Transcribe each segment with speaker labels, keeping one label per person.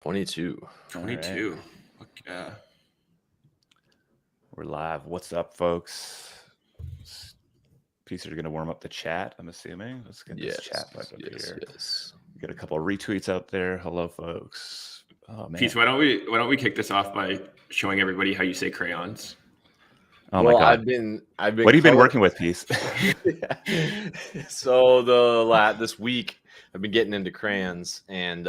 Speaker 1: 22.
Speaker 2: 22. Okay.
Speaker 3: We're live. What's up, folks? Pieces are going to warm up the chat, I'm assuming. Let's get this chat plugged up here.
Speaker 1: Yes.
Speaker 3: Get a couple of retweets out there. Hello, folks. Oh man.
Speaker 2: Peace, why don't we kick this off by showing everybody how you say crayons?
Speaker 3: Oh my God.
Speaker 1: I've been.
Speaker 3: What have you been working with, Peace?
Speaker 1: So this week I've been getting into crayons and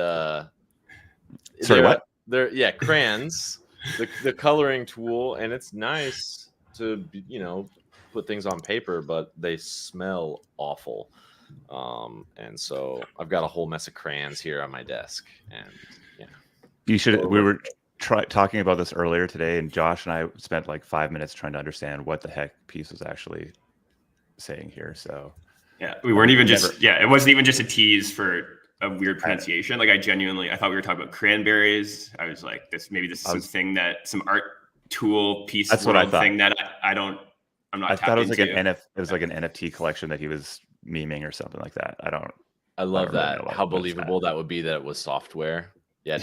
Speaker 3: Sorry, what?
Speaker 1: They're crayons, the coloring tool, and it's nice to put things on paper, but they smell awful. And so I've got a whole mess of crayons here on my desk, and yeah.
Speaker 3: You should. We were talking about this earlier today, and Josh and I spent like 5 minutes trying to understand what the heck Peace was actually saying here. So
Speaker 2: yeah, we weren't even it wasn't even just a tease for a weird pronunciation. Like I thought we were talking about cranberries. I was like, maybe this is something that some art tool piece.
Speaker 3: That's what I thought.
Speaker 2: Thing that I'm not.
Speaker 3: I thought it was like it was like an NFT collection that he was memeing or something like that.
Speaker 1: I love that. How believable that would be that it was software.
Speaker 3: Yeah.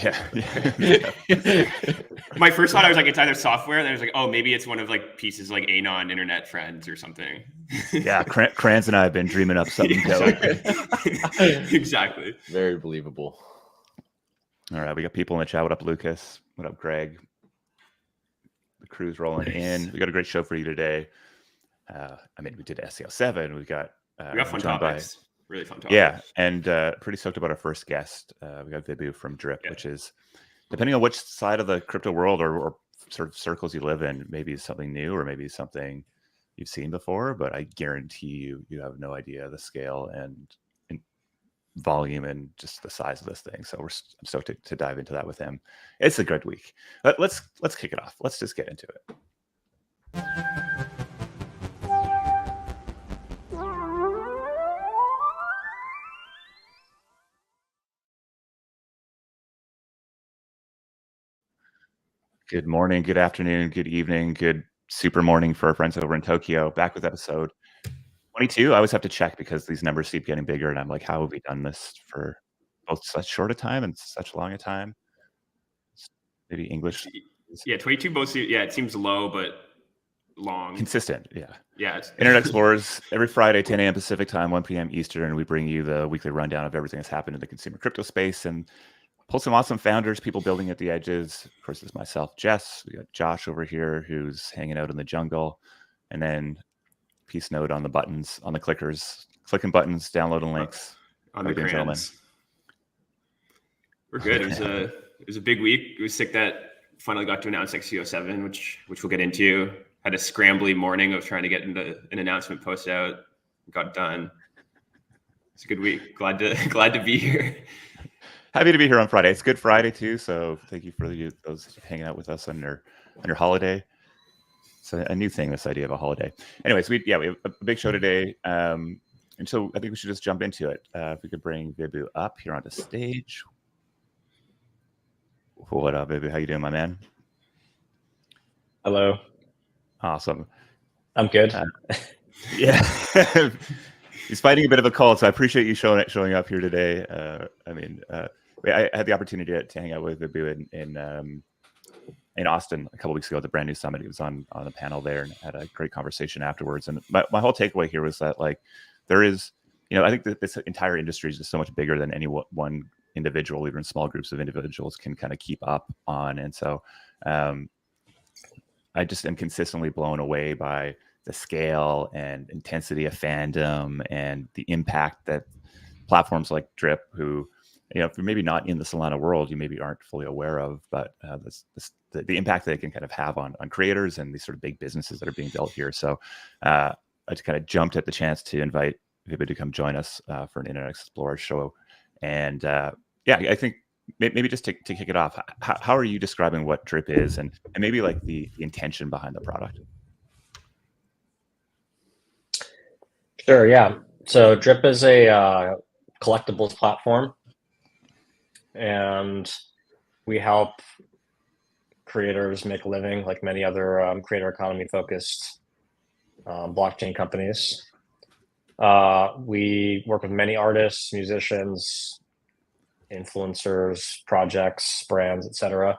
Speaker 2: My first thought, I was like, it's either software, and then I was like, oh, maybe it's one of like Pieces like Anon internet friends or something.
Speaker 3: Yeah, Kranz and I have been dreaming up something.
Speaker 2: Exactly.
Speaker 1: Very believable.
Speaker 3: All right, we got people in the chat. What up, Lucas? What up, Greg? The crew's rolling in. We got a great show for you today. We did SEO 7. We got
Speaker 2: fun topics. Really fun topics.
Speaker 3: Yeah, and pretty stoked about our first guest. We got Vibhu from Drip, which is, depending on which side of the crypto world or sort of circles you live in, maybe something new or maybe something you've seen before, but I guarantee you have no idea the scale and volume and just the size of this thing. So I'm stoked to dive into that with him. It's a good week. But let's kick it off. Let's just get into it. Good morning, good afternoon, good evening, good super morning for our friends over in Tokyo. Back with episode 22. I always have to check because these numbers keep getting bigger, and I'm like, how have we done this for both such short a time and such long a time? Maybe English.
Speaker 2: Yeah, 22 both. Yeah, it seems low, but long.
Speaker 3: Consistent, yeah.
Speaker 2: Yeah.
Speaker 3: Internet Explorers, every Friday, 10 a.m. Pacific time, 1 p.m. Eastern, and we bring you the weekly rundown of everything that's happened in the consumer crypto space and pull some awesome founders, people building at the edges. Of course, there's myself, Jess. We got Josh over here who's hanging out in the jungle. And then Peace note on the buttons, on the clickers, clicking buttons, downloading links.
Speaker 2: On the crayons. We're good. It was a big week. It was sick that finally got to announce XCO 7, which we'll get into. Had a scrambly morning of trying to get into an announcement post out. Got done. It's a good week. Glad to be here.
Speaker 3: Happy to be here on Friday. It's Good Friday too, so thank you for those hanging out with us on your holiday. It's a new thing, this idea of a holiday. Anyways, we have a big show today, and so I think we should just jump into it. If we could bring Vibhu up here onto stage. What up, Vibhu? How you doing, my man?
Speaker 4: Hello.
Speaker 3: Awesome.
Speaker 4: I'm good.
Speaker 3: Yeah. He's fighting a bit of a cold, so I appreciate you showing up here today. I had the opportunity to hang out with Vibhu in Austin a couple of weeks ago at the brand new summit. He was on the panel there and had a great conversation afterwards. And my whole takeaway here was that there is, I think that this entire industry is just so much bigger than any one individual, even small groups of individuals can kind of keep up on. And so I just am consistently blown away by the scale and intensity of fandom and the impact that platforms like Drip, who, if you're maybe not in the Solana world, you maybe aren't fully aware of, but the impact that it can kind of have on creators and these sort of big businesses that are being built here. So I just kind of jumped at the chance to invite Vibhu to come join us for an Internet Explorer show. And I think maybe just to kick it off, how are you describing what Drip is and maybe like the intention behind the product?
Speaker 4: Sure, yeah. So Drip is a collectibles platform, and we help creators make a living like many other creator economy focused blockchain companies. We work with many artists, musicians, influencers, projects, brands, etc.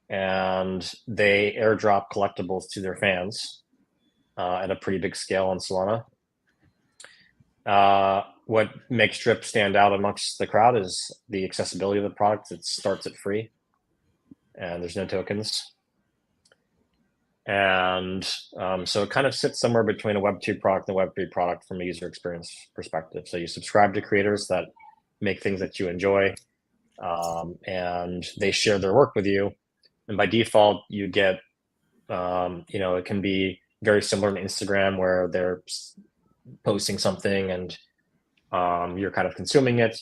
Speaker 4: And they airdrop collectibles to their fans at a pretty big scale on Solana. What makes Drip stand out amongst the crowd is the accessibility of the product. It starts at free, and there's no tokens. And so it kind of sits somewhere between a Web 2 product and a Web 3 product from a user experience perspective. So you subscribe to creators that make things that you enjoy, and they share their work with you. And by default, you get, it can be very similar to Instagram, where they're posting something and you're kind of consuming it.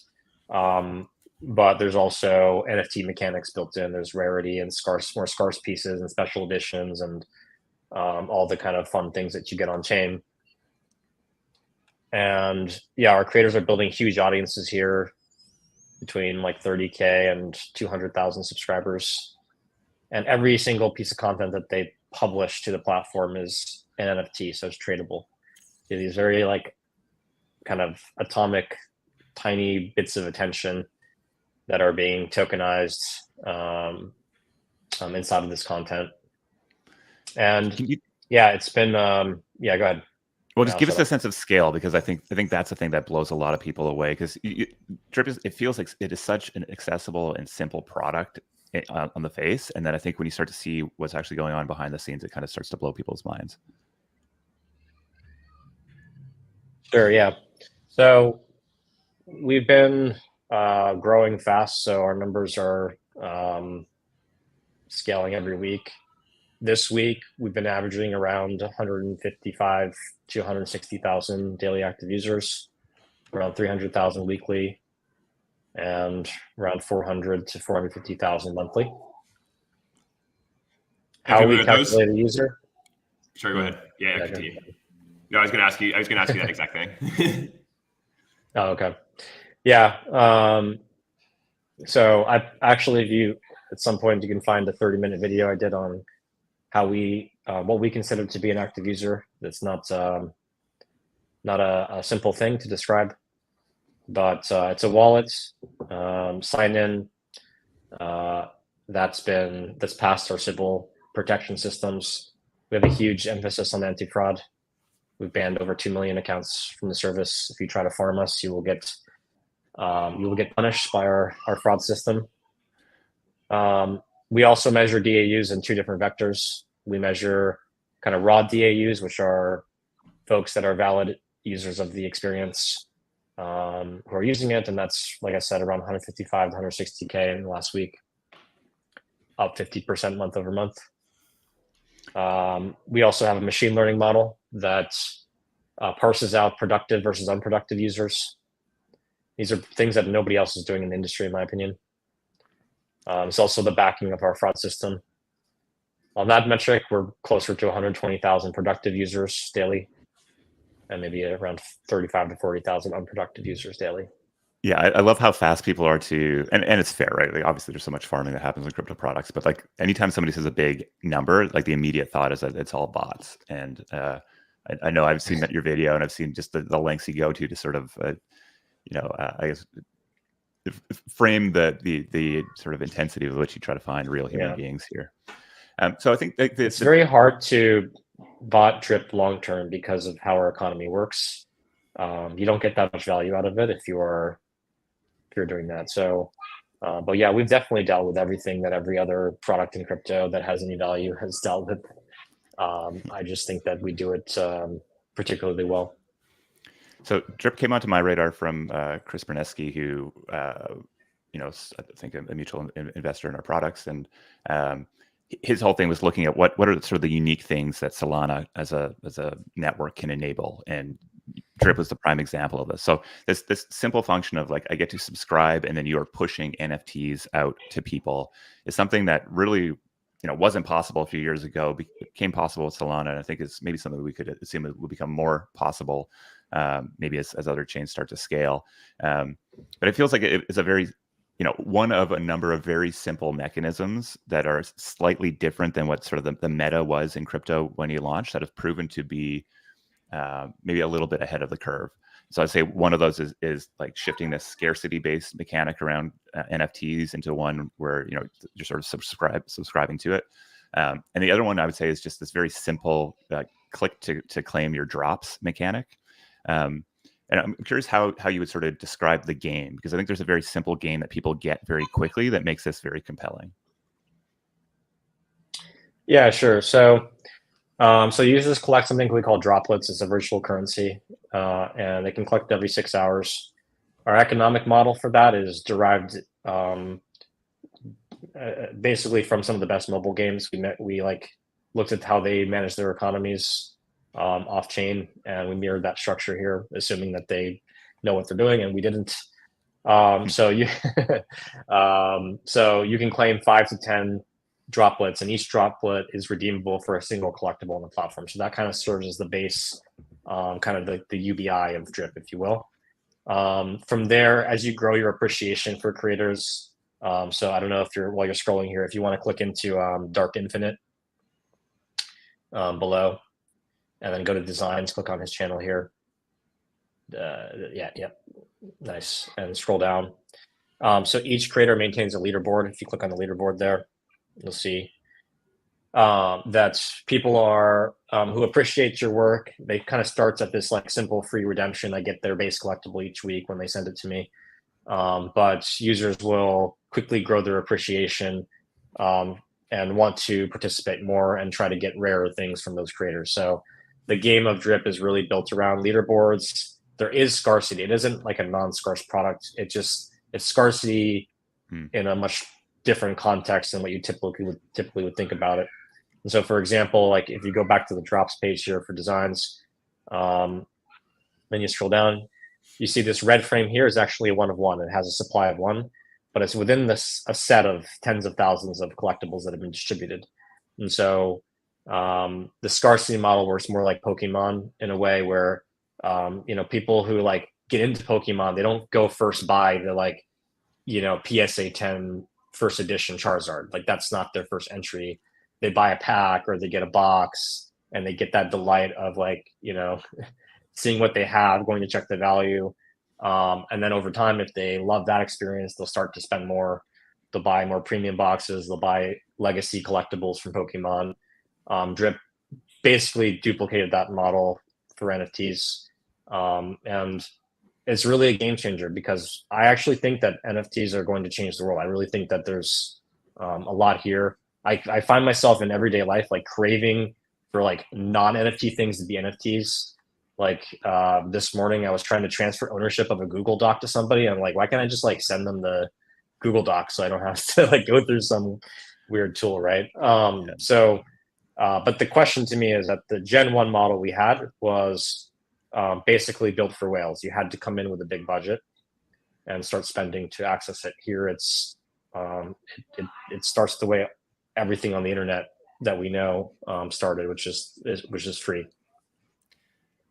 Speaker 4: But there's also NFT mechanics built in. There's rarity and more scarce pieces and special editions and all the kind of fun things that you get on chain. And yeah, our creators are building huge audiences here, between like 30K and 200,000 subscribers. And every single piece of content that they publish to the platform is an NFT, so it's tradable. These very like kind of atomic, tiny bits of attention that are being tokenized inside of this content. And yeah, it's been yeah, go ahead.
Speaker 3: Well, just give us a sense of scale, because I think that's the thing that blows a lot of people away. Because Drip it feels like it is such an accessible and simple product on the face, and then I think when you start to see what's actually going on behind the scenes, it kind of starts to blow people's minds.
Speaker 4: Sure, yeah. So we've been growing fast, so our numbers are scaling every week. This week, we've been averaging around 155 to 160,000 daily active users, around 300,000 weekly, and around 400 to 450,000 monthly. How we calculate a user?
Speaker 2: Sorry, go ahead. Yeah, continue. No, I was going to ask you that exact thing.
Speaker 4: Oh, okay. Yeah. So I actually, if you at some point you can find a 30-minute video I did on how we what we consider to be an active user. That's not a simple thing to describe, but it's a wallet, sign in, that's passed our Sybil protection systems. We have a huge emphasis on anti-fraud. We've banned over 2 million accounts from the service. If you try to farm us, you will get punished by our fraud system. We also measure DAUs in 2 different vectors. We measure kind of raw DAUs, which are folks that are valid users of the experience who are using it. And that's, like I said, around 155 to 160K in the last week, up 50% month over month. We also have a machine learning model that parses out productive versus unproductive users. These are things that nobody else is doing in the industry, in my opinion. It's also the backing of our fraud system. On that metric, we're closer to 120,000 productive users daily, and maybe around 35 to 40,000 unproductive users daily.
Speaker 3: Yeah, I love how fast people are to, and it's fair, right? Like obviously there's so much farming that happens in crypto products, but like anytime somebody says a big number, like the immediate thought is that it's all bots. And I know I've seen your video, and I've seen just the lengths you go to sort of, I guess, frame the sort of intensity with which you try to find real human beings here. So I think it's
Speaker 4: very hard to bot Drip long term because of how our economy works. You don't get that much value out of it if you're doing that. So, but yeah, we've definitely dealt with everything that every other product in crypto that has any value has dealt with. I just think that we do it particularly well.
Speaker 3: So Drip came onto my radar from Chris Berneski, who I think a mutual investor in our products, and his whole thing was looking at what are sort of the unique things that Solana as a network can enable, and Drip was the prime example of this. So this simple function of like I get to subscribe and then you are pushing NFTs out to people is something that really wasn't possible a few years ago. Became possible with Solana, and I think it's maybe something we could assume it will become more possible maybe as other chains start to scale. But it feels like it's a very one of a number of very simple mechanisms that are slightly different than what sort of the meta was in crypto when you launched, that have proven to be maybe a little bit ahead of the curve. So I'd say one of those is like shifting this scarcity-based mechanic around NFTs into one where you're sort of subscribing to it. And the other one I would say is just this very simple click to claim your drops mechanic. And I'm curious how you would sort of describe the game, because I think there's a very simple game that people get very quickly that makes this very compelling.
Speaker 4: Yeah, sure. So users collect something we call droplets. It's a virtual currency, and they can collect every 6 hours. Our economic model for that is derived basically from some of the best mobile games. We looked at how they manage their economies off chain, and we mirrored that structure here, assuming that they know what they're doing, and we didn't. So you can claim 5 to 10 droplets, and each droplet is redeemable for a single collectible on the platform. So that kind of serves as the base, kind of the UBI of Drip, if you will. From there, as you grow your appreciation for creators, so I don't know if while you're scrolling here, if you want to click into Dark Infinite below, and then go to designs, click on his channel here. Yeah, nice, and scroll down. So each creator maintains a leaderboard. If you click on the leaderboard there, you'll see that people are who appreciate your work. They kind of starts at this like simple free redemption. I get their base collectible each week when they send it to me. But users will quickly grow their appreciation and want to participate more and try to get rarer things from those creators. So the game of Drip is really built around leaderboards. There is scarcity. It isn't like a non-scarce product. It's scarcity in a much different context than what you typically would think about it. And so, for example, like if you go back to the drops page here for designs, then you scroll down, you see this red frame here is actually a 1 of 1. It has a supply of 1, but it's within a set of tens of thousands of collectibles that have been distributed. And so the scarcity model works more like Pokemon in a way where people who like get into Pokemon, they don't go first buy the PSA 10 first edition Charizard. Like that's not their first entry. They buy a pack or they get a box, and they get that delight of seeing what they have, going to check the value. And then over time, if they love that experience, they'll start to spend more. They'll buy more premium boxes. They'll buy legacy collectibles from Pokemon. Drip basically duplicated that model for NFTs. And it's really a game changer, because I actually think that NFTs are going to change the world. I really think that there's a lot here. I find myself in everyday life like craving for like non-NFT things to be NFTs. Like this morning, I was trying to transfer ownership of a Google Doc to somebody. I'm like, why can't I just like send them the Google Doc so I don't have to like go through some weird tool, right? But the question to me is that the Gen 1 model we had was basically built for whales. You had to come in with a big budget and start spending to access it. Here, it starts the way everything on the internet that we know started, which is free.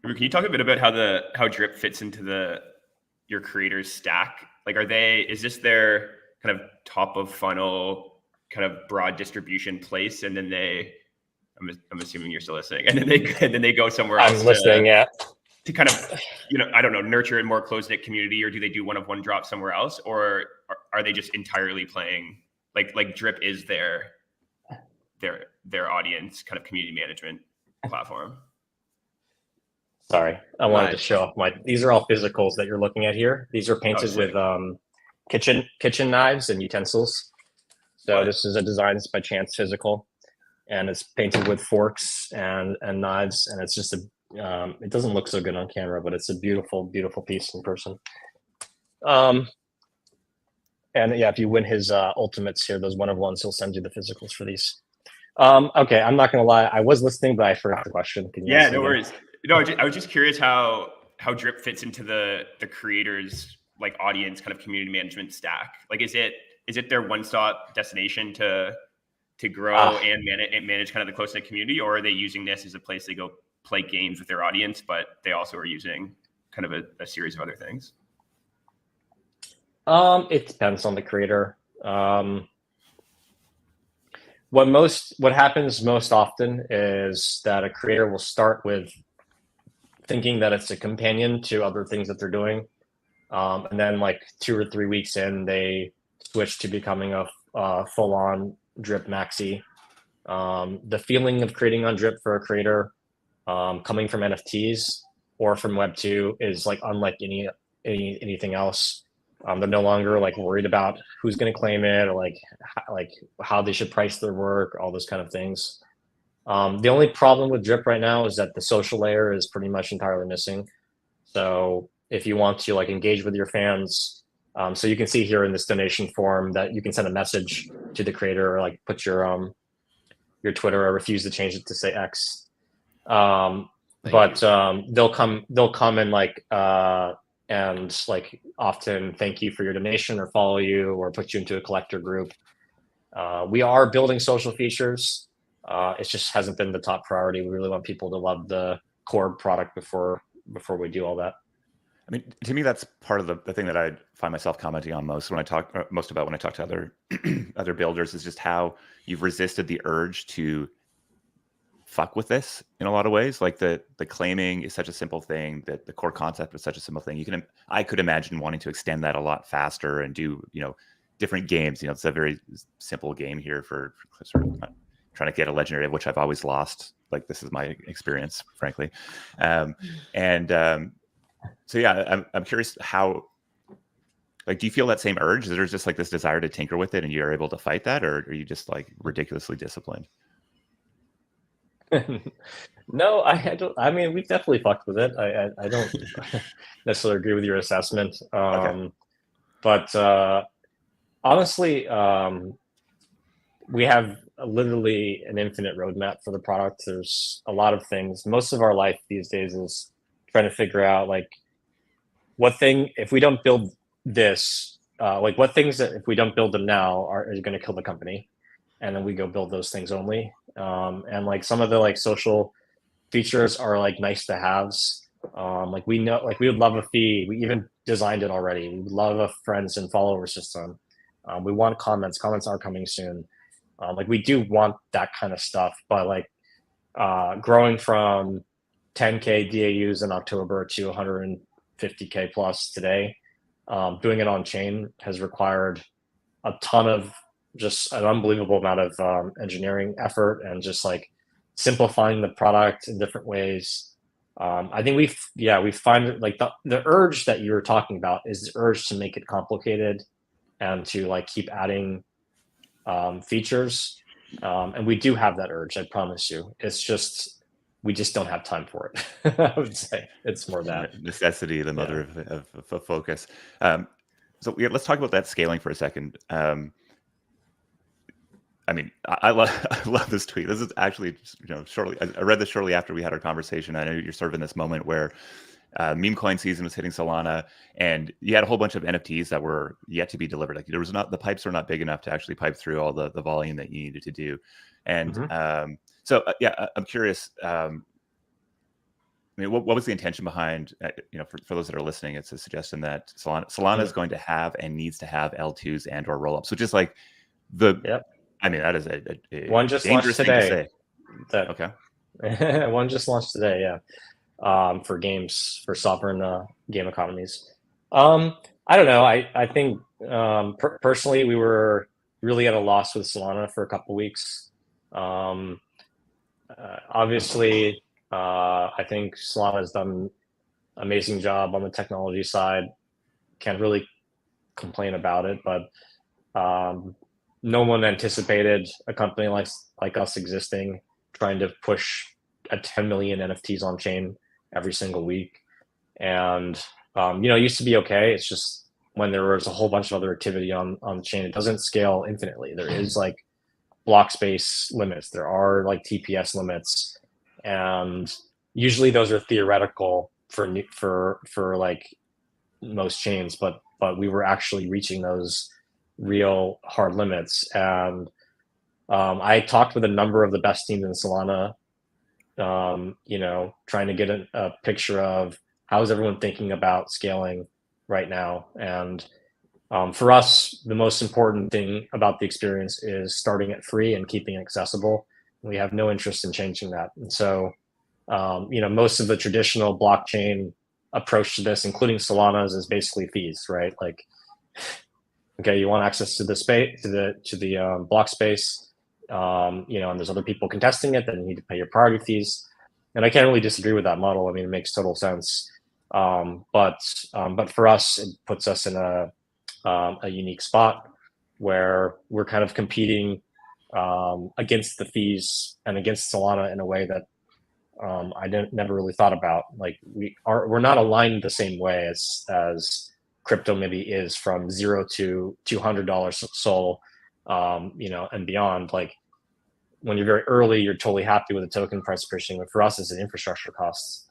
Speaker 2: Can you talk a bit about how Drip fits into your creators' stack? Like, is this their kind of top of funnel, kind of broad distribution place, and then I'm assuming you're still listening, and then they go somewhere else.
Speaker 4: I'm listening, yeah.
Speaker 2: To kind of, I don't know, nurture a more close-knit community, or do they do 1 of 1 drop somewhere else, or are they just entirely playing like Drip is their audience kind of community management platform?
Speaker 4: Sorry, I wanted to show off these are all physicals that you're looking at here. These are painted with kitchen knives and utensils. So this is a Designs by Chance physical, and it's painted with forks and knives, and it's just it doesn't look so good on camera, but it's a beautiful, beautiful piece in person. And yeah, if you win his ultimates here, those 1 of 1s, he'll send you the physicals for these. Okay, I'm not gonna lie, I was listening, but I forgot the question. Can you
Speaker 2: no worries. No, I was just curious how Drip fits into the creators' like audience kind of community management stack. Like, is it their one-stop destination to grow and manage kind of the close-knit community, or are they using this as a place they go play games with their audience, but they also are using kind of a series of other things?
Speaker 4: It depends on the creator. What happens most often is that a creator will start with thinking that it's a companion to other things that they're doing. And then like 2 or 3 weeks in, they switch to becoming a full-on drip maxi. The feeling of creating on drip for a creator, coming from NFTs or from Web 2 is like unlike anything else. They're no longer like worried about who's going to claim it or like how they should price their work, all those kind of things. The only problem with drip right now is that the social layer is pretty much entirely missing. So if you want to like engage with your fans, so you can see here in this donation form that you can send a message to the creator or like put your Twitter or refuse to change it to say X. They'll come and like and like often thank you for your donation or follow you or put you into a collector group. We are building social features. It just hasn't been the top priority. We really want people to love the core product before we do all that.
Speaker 3: I mean, to me, that's part of the thing that I find myself commenting on most when I talk to other other builders is just how you've resisted the urge to fuck with this in a lot of ways. Like the claiming is such a simple thing, that the core concept is such a simple thing. I could imagine wanting to extend that a lot faster and do, different games. It's a very simple game here for sort of trying to get a legendary, of which I've always lost. Like this is my experience, frankly. So yeah, I'm curious how, like, do you feel that same urge? Is there just like this desire to tinker with it and you're able to fight that, or are you just like ridiculously disciplined?
Speaker 4: No, I don't. I mean, we've definitely fucked with it. I don't necessarily agree with your assessment.
Speaker 3: Okay.
Speaker 4: But honestly, we have literally an infinite roadmap for the product. There's a lot of things. Most of our life these days is trying to figure out like if we don't build this, like what things that if we don't build them now are going to kill the company, and then we go build those things only. And like some of the like social features are like nice to haves. Like we know, like we would love a feed. We even designed it already. We would love a friends and follower system. We want comments. Comments are coming soon. Like we do want that kind of stuff, but like growing from 10K DAUs in October to 150K plus today, doing it on chain has required a ton of just an unbelievable amount of engineering effort and just like simplifying the product in different ways. I think we find like the urge that you're talking about is the urge to make it complicated and to like keep adding features. And we do have that urge, I promise you. It's just we just don't have time for it. I would say it's more that
Speaker 3: necessity, the mother of focus. So let's talk about that scaling for a second. I mean, I love this tweet. This is actually, shortly. I read this shortly after we had our conversation. I know you're sort of in this moment where meme coin season was hitting Solana, and you had a whole bunch of NFTs that were yet to be delivered. Like the pipes were not big enough to actually pipe through all the volume that you needed to do. And I'm curious. I mean, what was the intention behind, for those that are listening, it's a suggestion that Solana is going to have and needs to have L2s and or rollups, which is like I mean, that is a
Speaker 4: one just
Speaker 3: dangerous
Speaker 4: launched
Speaker 3: today.
Speaker 4: Thing to say. Okay. One just launched today. Yeah. For games, for sovereign game economies. I don't know. I think personally, we were really at a loss with Solana for a couple weeks. Obviously, I think Solana has done an amazing job on the technology side. Can't really complain about it, but no one anticipated a company like us existing, trying to push 10 million NFTs on chain every single week. And it used to be okay. It's just when there was a whole bunch of other activity on the chain, it doesn't scale infinitely. There is like block space limits. There are like TPS limits, and usually those are theoretical for like most chains, but we were actually reaching those real hard limits. And I talked with a number of the best teams in Solana, trying to get a picture of how is everyone thinking about scaling right now. And for us, the most important thing about the experience is starting it free and keeping it accessible. We have no interest in changing that. And so most of the traditional blockchain approach to this, including Solana's, is basically fees, right? Like, okay, you want access to the space, to the block space, and there's other people contesting it, then you need to pay your priority fees. And I can't really disagree with that model. I mean, it makes total sense. But for us, it puts us in a unique spot where we're kind of competing against the fees and against Solana in a way that I never really thought about. Like, we're not aligned the same way as crypto maybe is, from $0 to $200 SOL, and beyond. Like, when you're very early, you're totally happy with the token price appreciating, but for us, it's an infrastructure costs.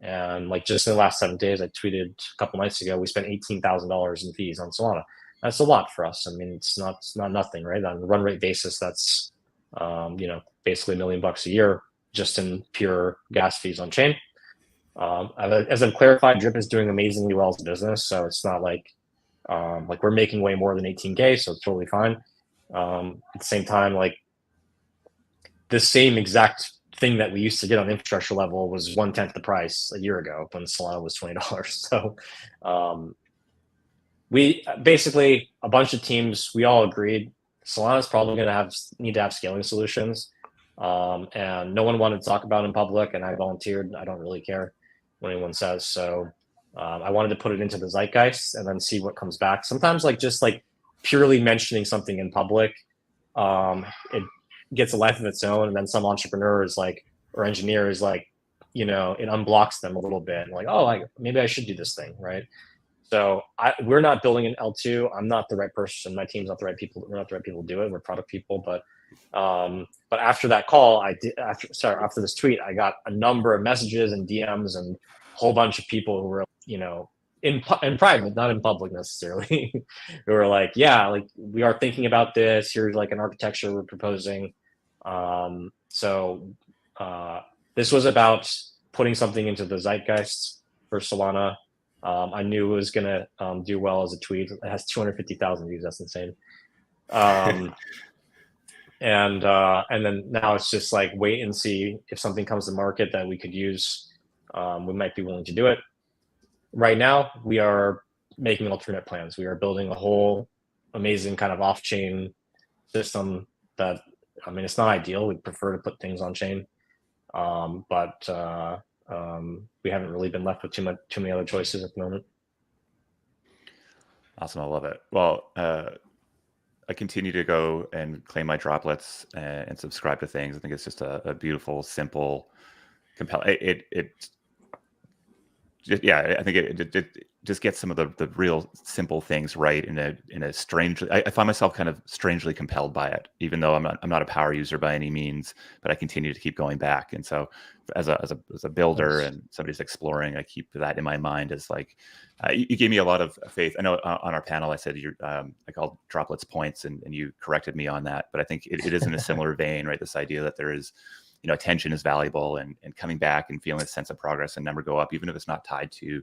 Speaker 4: And like, just in the last 7 days, I tweeted a couple nights ago, we spent $18,000 in fees on Solana. That's a lot for us. I mean, it's not nothing, right? On a run rate basis, that's basically $1 million a year just in pure gas fees on chain. As I've clarified, Drip is doing amazingly well as a business, so it's not like we're making way more than 18K, so it's totally fine. At the same time, like, the same exact thing that we used to get on the infrastructure level was 1/10 the price a year ago when Solana was $20. So we basically, a bunch of teams, we all agreed Solana is probably going to need to have scaling solutions, and no one wanted to talk about it in public, and I volunteered. I don't really care what anyone says, so I wanted to put it into the zeitgeist and then see what comes back. Sometimes, like, just like purely mentioning something in public, it gets a life of its own, and then some entrepreneur is like, or engineer is like, it unblocks them a little bit, and like, oh, maybe I should do this thing, right? So we're not building an L2. I'm not the right person. My team's not the right people. We're not the right people to do it. We're product people. But after that call, after this tweet, I got a number of messages and DMs and a whole bunch of people who were, in private, not in public necessarily, who were like, yeah, like, we are thinking about this. Here's like an architecture we're proposing. So this was about putting something into the zeitgeist for Solana. I knew it was going to do well as a tweet. It has 250,000 views. That's insane. And then now it's just like, wait and see if something comes to market that we could use. We might be willing to do it. Right now, we are making alternate plans. We are building a whole amazing kind of off-chain system that, I mean, it's not ideal. We'd prefer to put things on chain. But we haven't really been left with too many other choices at the moment.
Speaker 3: Awesome. I love it. Well, I continue to go and claim my droplets and subscribe to things. I think it's just a beautiful, simple, compelling. I think it just gets some of the real simple things right in a strangely. I find myself kind of strangely compelled by it, even though I'm not a power user by any means, but I continue to keep going back. And so, as a builder and somebody's exploring, I keep that in my mind as like, you gave me a lot of faith. I know on our panel I said I called droplets points, and you corrected me on that, but I think it is in a similar vein, right? This idea that there is, attention is valuable, and coming back and feeling a sense of progress and number go up, even if it's not tied to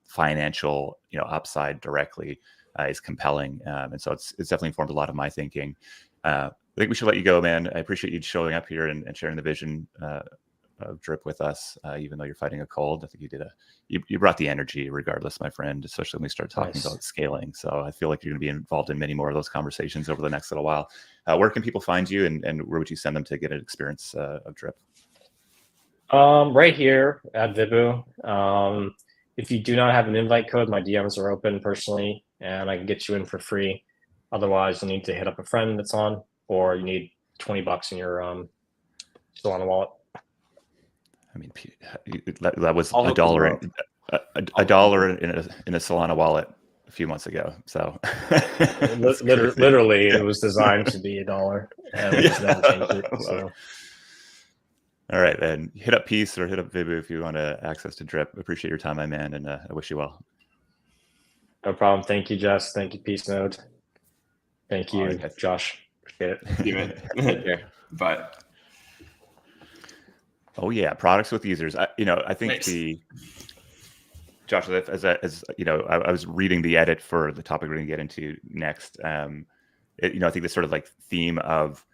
Speaker 3: financial, upside directly, is compelling. And so it's definitely informed a lot of my thinking. I think we should let you go, man. I appreciate you showing up here and sharing the vision of Drip with us, even though you're fighting a cold. I think you brought the energy regardless, my friend, especially when we start talking about scaling. So I feel like you're going to be involved in many more of those conversations over the next little while. Where can people find you, and where would you send them to get an experience of Drip?
Speaker 4: Right here at Vibu. If you do not have an invite code, my DMs are open personally, and I can get you in for free. Otherwise, you'll need to hit up a friend that's on, or you need $20 in your Solana wallet.
Speaker 3: I mean, that was $1 in a Solana wallet a few months ago. So
Speaker 4: literally, it was designed to be $1, and we just never changed it. So.
Speaker 3: All right, then hit up Peace or hit up Vibu if you want access to Drip. Appreciate your time, my man, and I wish you well.
Speaker 4: No problem. Thank you, Jess. Thank you, Peace Node. Thank you, Josh. Appreciate it.
Speaker 2: Take care. Bye.
Speaker 3: Oh yeah, products with users. I think Josh, as you know, I was reading the edit for the topic we're going to get into next. I think this sort of like theme of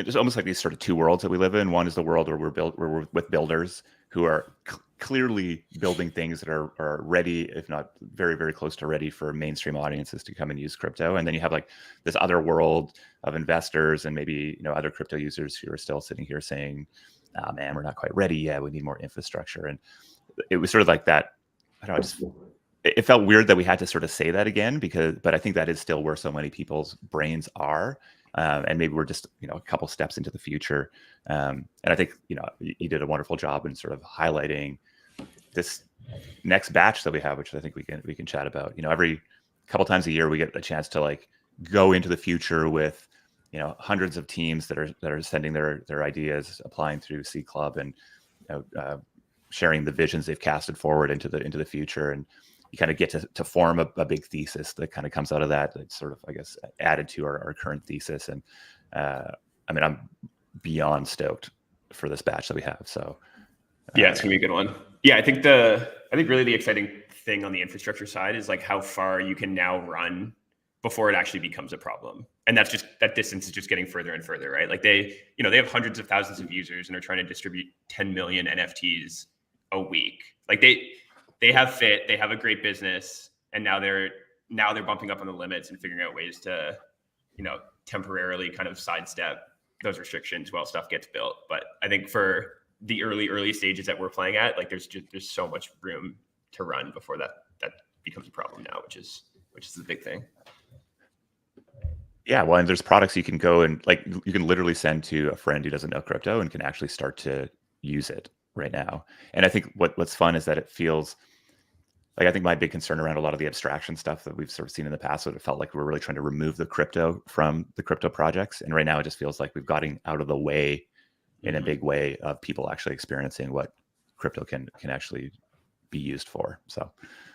Speaker 3: it's almost like these sort of two worlds that we live in. One is the world where we're with builders who are clearly building things that are ready, if not very, very close to ready for mainstream audiences to come and use crypto. And then you have like this other world of investors and maybe, you know, other crypto users who are still sitting here saying, "Oh man, we're not quite ready yet. We need more infrastructure." And it was sort of like that. I don't know. It felt weird that we had to sort of say that again, but I think that is still where so many people's brains are. And maybe we're just, you know, a couple steps into the future. And I think, you know, you did a wonderful job in sort of highlighting this next batch that we have, which I think we can chat about. You know, every couple times a year, we get a chance to like go into the future with, you know, hundreds of teams that are sending their ideas, applying through Seed Club, and you know, sharing the visions they've casted forward into the future. And you kind of get to form a big thesis that kind of comes out of that. It's sort of, I guess, added to our current thesis. And I mean, I'm beyond stoked for this batch that we have. So
Speaker 2: yeah, it's gonna be a good one. Yeah, I think really the exciting thing on the infrastructure side is like how far you can now run before it actually becomes a problem. And that distance is just getting further and further, right? Like they have hundreds of thousands of users and are trying to distribute 10 million NFTs a week. Like they have fit, they have a great business, and now they're bumping up on the limits and figuring out ways to, you know, temporarily kind of sidestep those restrictions while stuff gets built. But I think for the early stages that we're playing at, like there's so much room to run before that becomes a problem now, which is the big thing.
Speaker 3: Yeah, well, and there's products you can go and like you can literally send to a friend who doesn't know crypto and can actually start to use it right now. And I think what's fun is that it feels like, I think my big concern around a lot of the abstraction stuff that we've sort of seen in the past, it felt like we were really trying to remove the crypto from the crypto projects. And right now it just feels like we've gotten out of the way in a big way of people actually experiencing what crypto can actually be used for. So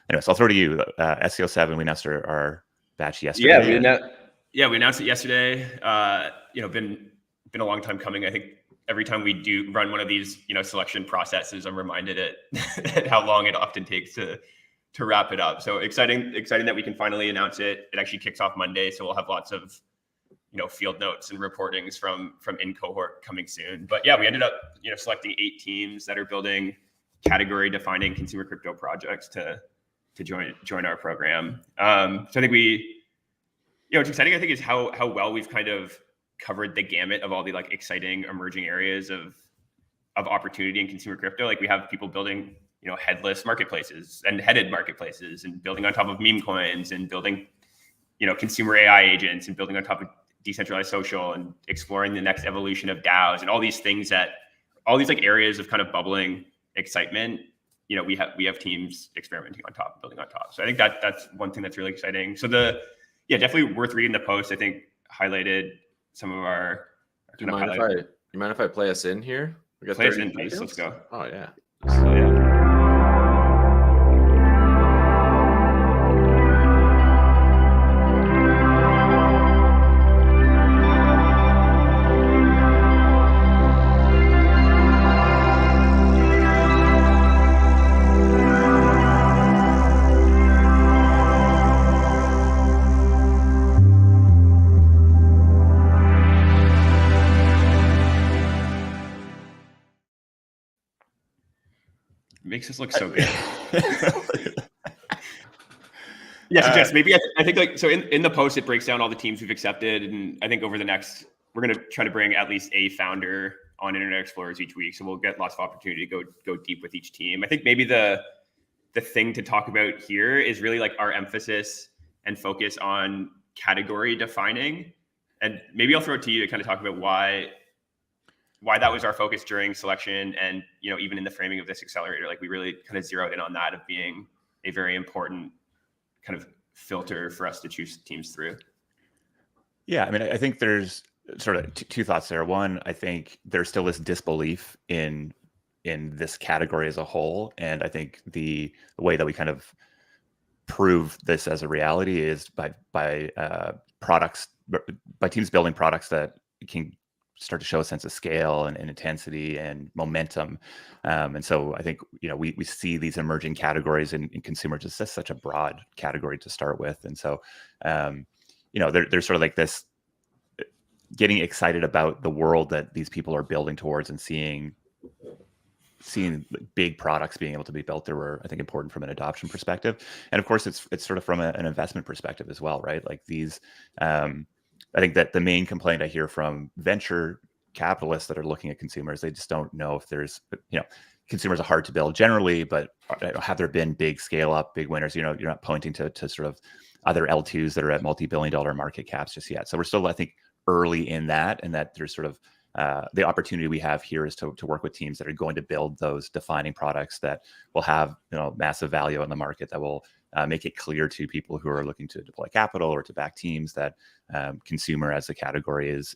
Speaker 3: anyways, I'll throw to you. SEO7, we announced our batch yesterday.
Speaker 2: We announced it yesterday. You know, been a long time coming. I think every time we do run one of these, you know, selection processes, I'm reminded at how long it often takes to wrap it up. So exciting that we can finally announce it. It actually kicks off Monday, so we'll have lots of, you know, field notes and reportings from in cohort coming soon. But yeah, we ended up, you know, selecting 8 teams that are building category defining consumer crypto projects to join our program. So I think what's exciting, I think, is how well we've kind of covered the gamut of all the like exciting emerging areas of opportunity in consumer crypto. Like we have people building, you know, headless marketplaces and headed marketplaces, and building on top of meme coins, and building, you know, consumer AI agents, and building on top of decentralized social, and exploring the next evolution of DAOs, and all these things all these like areas of kind of bubbling excitement. You know, we have teams experimenting on top, building on top. So I think that's one thing that's really exciting. So definitely worth reading the post. I think highlighted some of our.
Speaker 1: Do you mind if I play us in here? We got
Speaker 2: play us in, please. Let's go.
Speaker 1: Oh yeah.
Speaker 2: Makes us look so good. Yeah, so Jess, maybe I think like, so in the post, it breaks down all the teams we've accepted. And I think over the next, we're going to try to bring at least a founder on Internet Explorers each week. So we'll get lots of opportunity to go deep with each team. I think maybe the thing to talk about here is really like our emphasis and focus on category defining. And maybe I'll throw it to you to kind of talk about why that was our focus during selection, and, you know, even in the framing of this accelerator, like we really kind of zeroed in on that of being a very important kind of filter for us to choose teams through.
Speaker 3: Yeah, I mean, I think there's sort of two thoughts there. One, I think there's still this disbelief in this category as a whole, and I think the way that we kind of prove this as a reality is by teams building products that can start to show a sense of scale and intensity and momentum. And so I think, you know, we see these emerging categories in consumer, just such a broad category to start with. And so, you know, there's sort of like this getting excited about the world that these people are building towards and seeing big products being able to be built there were, I think, important from an adoption perspective. And of course, it's sort of from an investment perspective as well, right? Like these, I think that the main complaint I hear from venture capitalists that are looking at consumers, they just don't know if there's, consumers are hard to build generally, but have there been big scale up, big winners? You're not pointing to sort of other L2s that are at multi-billion-dollar market caps just yet. So we're still, I think, early in that, and that there's sort of the opportunity we have here is to work with teams that are going to build those defining products that will have massive value in the market, that will make it clear to people who are looking to deploy capital or to back teams that consumer as a category is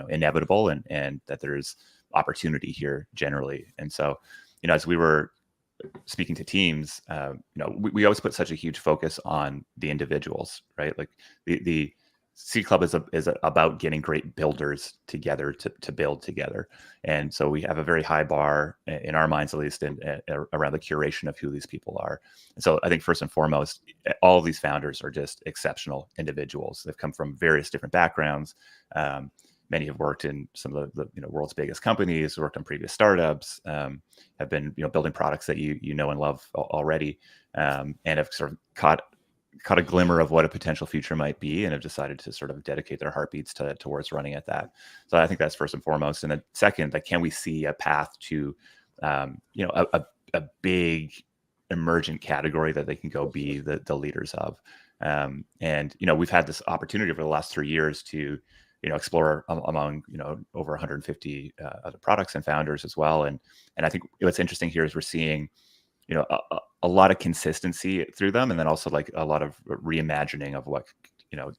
Speaker 3: inevitable, and that there's opportunity here generally. And so as we were speaking to teams, we always put such a huge focus on the individuals, right? Like the Seed Club is about getting great builders together to build together. And so we have a very high bar in our minds, at least, around the curation of who these people are. And so I think first and foremost, all of these founders are just exceptional individuals. They've come from various different backgrounds. Many have worked in some of the world's biggest companies, worked on previous startups, have been building products that you know and love already, and have sort of caught a glimmer of what a potential future might be, and have decided to sort of dedicate their heartbeats towards running at that. So I think that's first and foremost. And then second, like, can we see a path to a big emergent category that they can go be the leaders of? And we've had this opportunity over the last 3 years to explore among over 150 other products and founders as well. And I think what's interesting here is we're seeing a lot of consistency through them, and then also like a lot of reimagining of what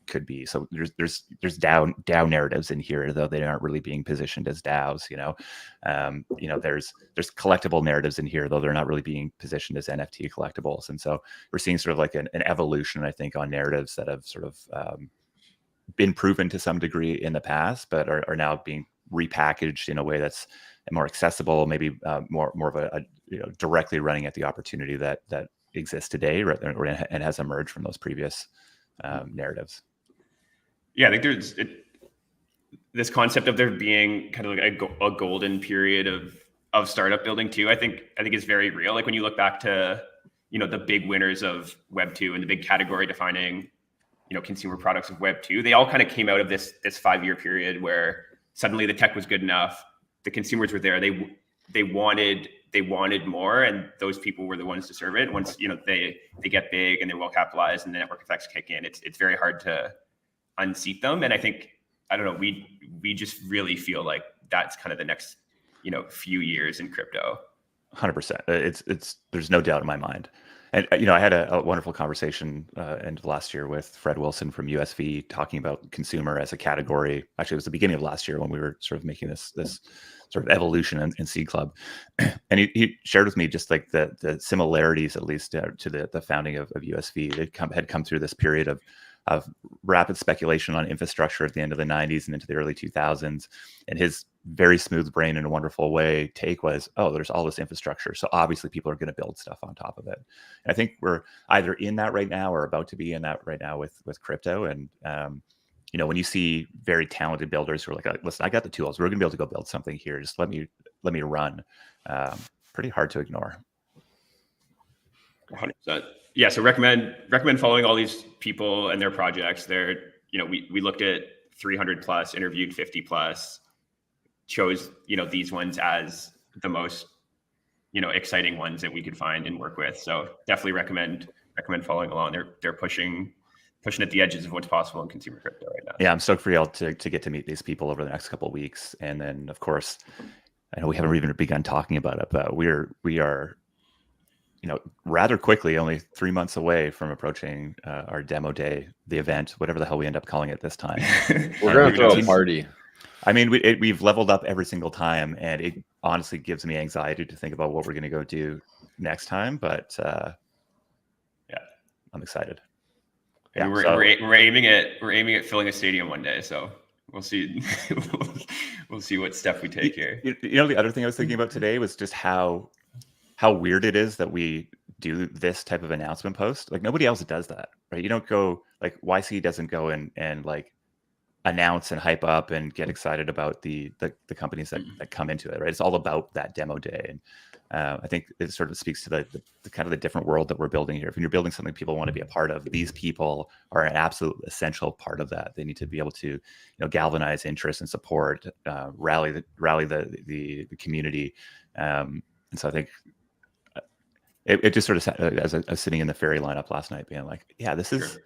Speaker 3: could be. So there's DAO narratives in here, though they aren't really being positioned as DAOs. There's collectible narratives in here, though they're not really being positioned as NFT collectibles. And so we're seeing sort of like an evolution, I think, on narratives that have sort of been proven to some degree in the past, but are now being repackaged in a way that's more accessible, maybe more of a directly running at the opportunity that exists today, and has emerged from those previous narratives.
Speaker 2: Yeah, I think there's this concept of there being kind of like a golden period of startup building too. I think is very real. Like when you look back to the big winners of Web 2 and the big category defining consumer products of Web 2, they all kind of came out of this 5-year period where suddenly the tech was good enough, the consumers were there, they wanted more, and those people were the ones to serve it. Once they get big and they're well capitalized and the network effects kick in, it's very hard to unseat them. And I think, I don't know, we just really feel like that's kind of the next few years in crypto.
Speaker 3: 100%. It's there's no doubt in my mind. And I had a wonderful conversation end of last year with Fred Wilson from USV, talking about consumer as a category. Actually, it was the beginning of last year when we were sort of making this sort of evolution in Seed Club, and he shared with me just like the similarities, at least to the founding of USV. They had come through this period of rapid speculation on infrastructure at the end of the 90s and into the early 2000s, and his very smooth brain in a wonderful way take was, oh, there's all this infrastructure, so obviously people are going to build stuff on top of it. And I think we're either in that right now or about to be in that right now with crypto. And when you see very talented builders who are like, listen, I got the tools, we're going to be able to go build something here, just let me run, pretty hard to ignore.
Speaker 2: 100%. Yeah, so recommend following all these people and their projects. They're we looked at 300 plus, interviewed 50 plus, chose these ones as the most exciting ones that we could find and work with. So definitely recommend following along. They're pushing at the edges of what's possible in consumer crypto right now.
Speaker 3: Yeah, I'm stoked for y'all to get to meet these people over the next couple of weeks. And then of course, I know we haven't even begun talking about it, but we are rather quickly, only 3 months away from approaching our demo day, the event, whatever the hell we end up calling it this time.
Speaker 1: We're going to throw a party.
Speaker 3: I mean, we've leveled up every single time, and it honestly gives me anxiety to think about what we're going to go do next time. But yeah, I'm excited.
Speaker 2: Yeah, we're aiming at filling a stadium one day, so we'll see. We'll see what step we take here.
Speaker 3: The other thing I was thinking about today was just how weird it is that we do this type of announcement post. Like nobody else does that, right? You don't go, like YC doesn't go and like announce and hype up and get excited about the companies that come into it, right? It's all about that demo day. And I think it sort of speaks to the kind of the different world that we're building here. If you're building something people want to be a part of, these people are an absolute essential part of that. They need to be able to, galvanize interest and support, rally the community. And so I think it just sort of, as I was sitting in the Ferry lineup last night, being like, yeah, this is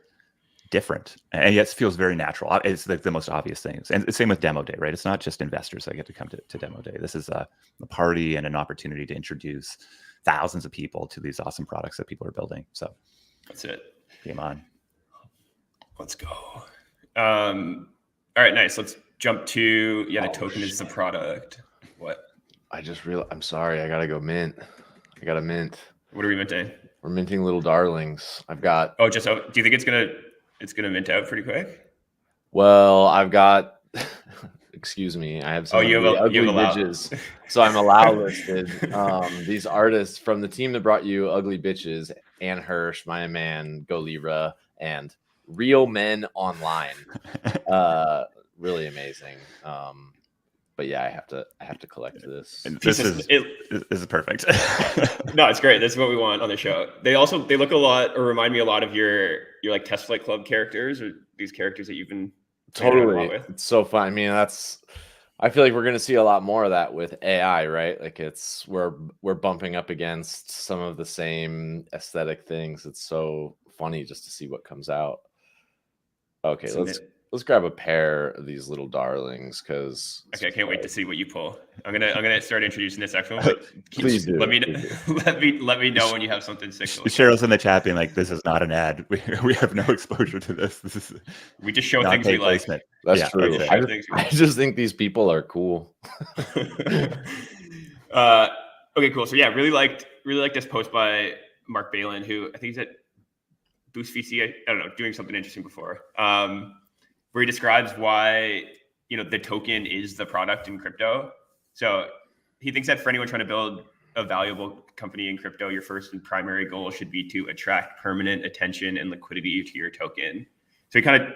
Speaker 3: different, and yet it feels very natural. It's like the most obvious things. And the same with demo day, right? It's not just investors that get to come to demo day. This is a party and an opportunity to introduce thousands of people to these awesome products that people are building. So
Speaker 2: that's it.
Speaker 3: Game on.
Speaker 2: Let's go. All right, nice. Let's jump to the token is the product. What?
Speaker 1: I just realized. I'm sorry. I gotta go mint. I gotta mint.
Speaker 2: What are we minting?
Speaker 1: We're minting little darlings. I've got.
Speaker 2: Do you think it's gonna mint out pretty quick?
Speaker 1: Well, I've got. Excuse me. I have some ugly bitches, so I'm allow listed. These artists from the team that brought you Ugly Bitches, Ann Hirsch, Maya Man, Go Libra, and Real Men Online. Really amazing. But yeah, I have to collect this.
Speaker 3: And this is perfect.
Speaker 2: No, it's great. That's what we want on the show. They look a lot or remind me a lot of your like Test Flight Club characters, or these characters that you've been
Speaker 1: totally. It's so fun. I mean, I feel like we're gonna see a lot more of that with AI, right? Like we're bumping up against some of the same aesthetic things. It's so funny just to see what comes out. Okay, let's grab a pair of these little darlings because.
Speaker 2: Okay, I can't wait to see what you pull. I'm gonna start introducing this next one. But
Speaker 1: Please do.
Speaker 2: Let me know when you have something sick.
Speaker 3: Cheryl's in the chat being like, "This is not an ad. We have no exposure to this.
Speaker 2: We just show things we like."
Speaker 1: That's true. Okay. I just think these people are cool.
Speaker 2: Okay, cool. So yeah, really liked this post by Mark Balin, who I think he's at Boost VC. I don't know, doing something interesting before. Where he describes why the token is the product in crypto. So he thinks that for anyone trying to build a valuable company in crypto, your first and primary goal should be to attract permanent attention and liquidity to your token. So he kind of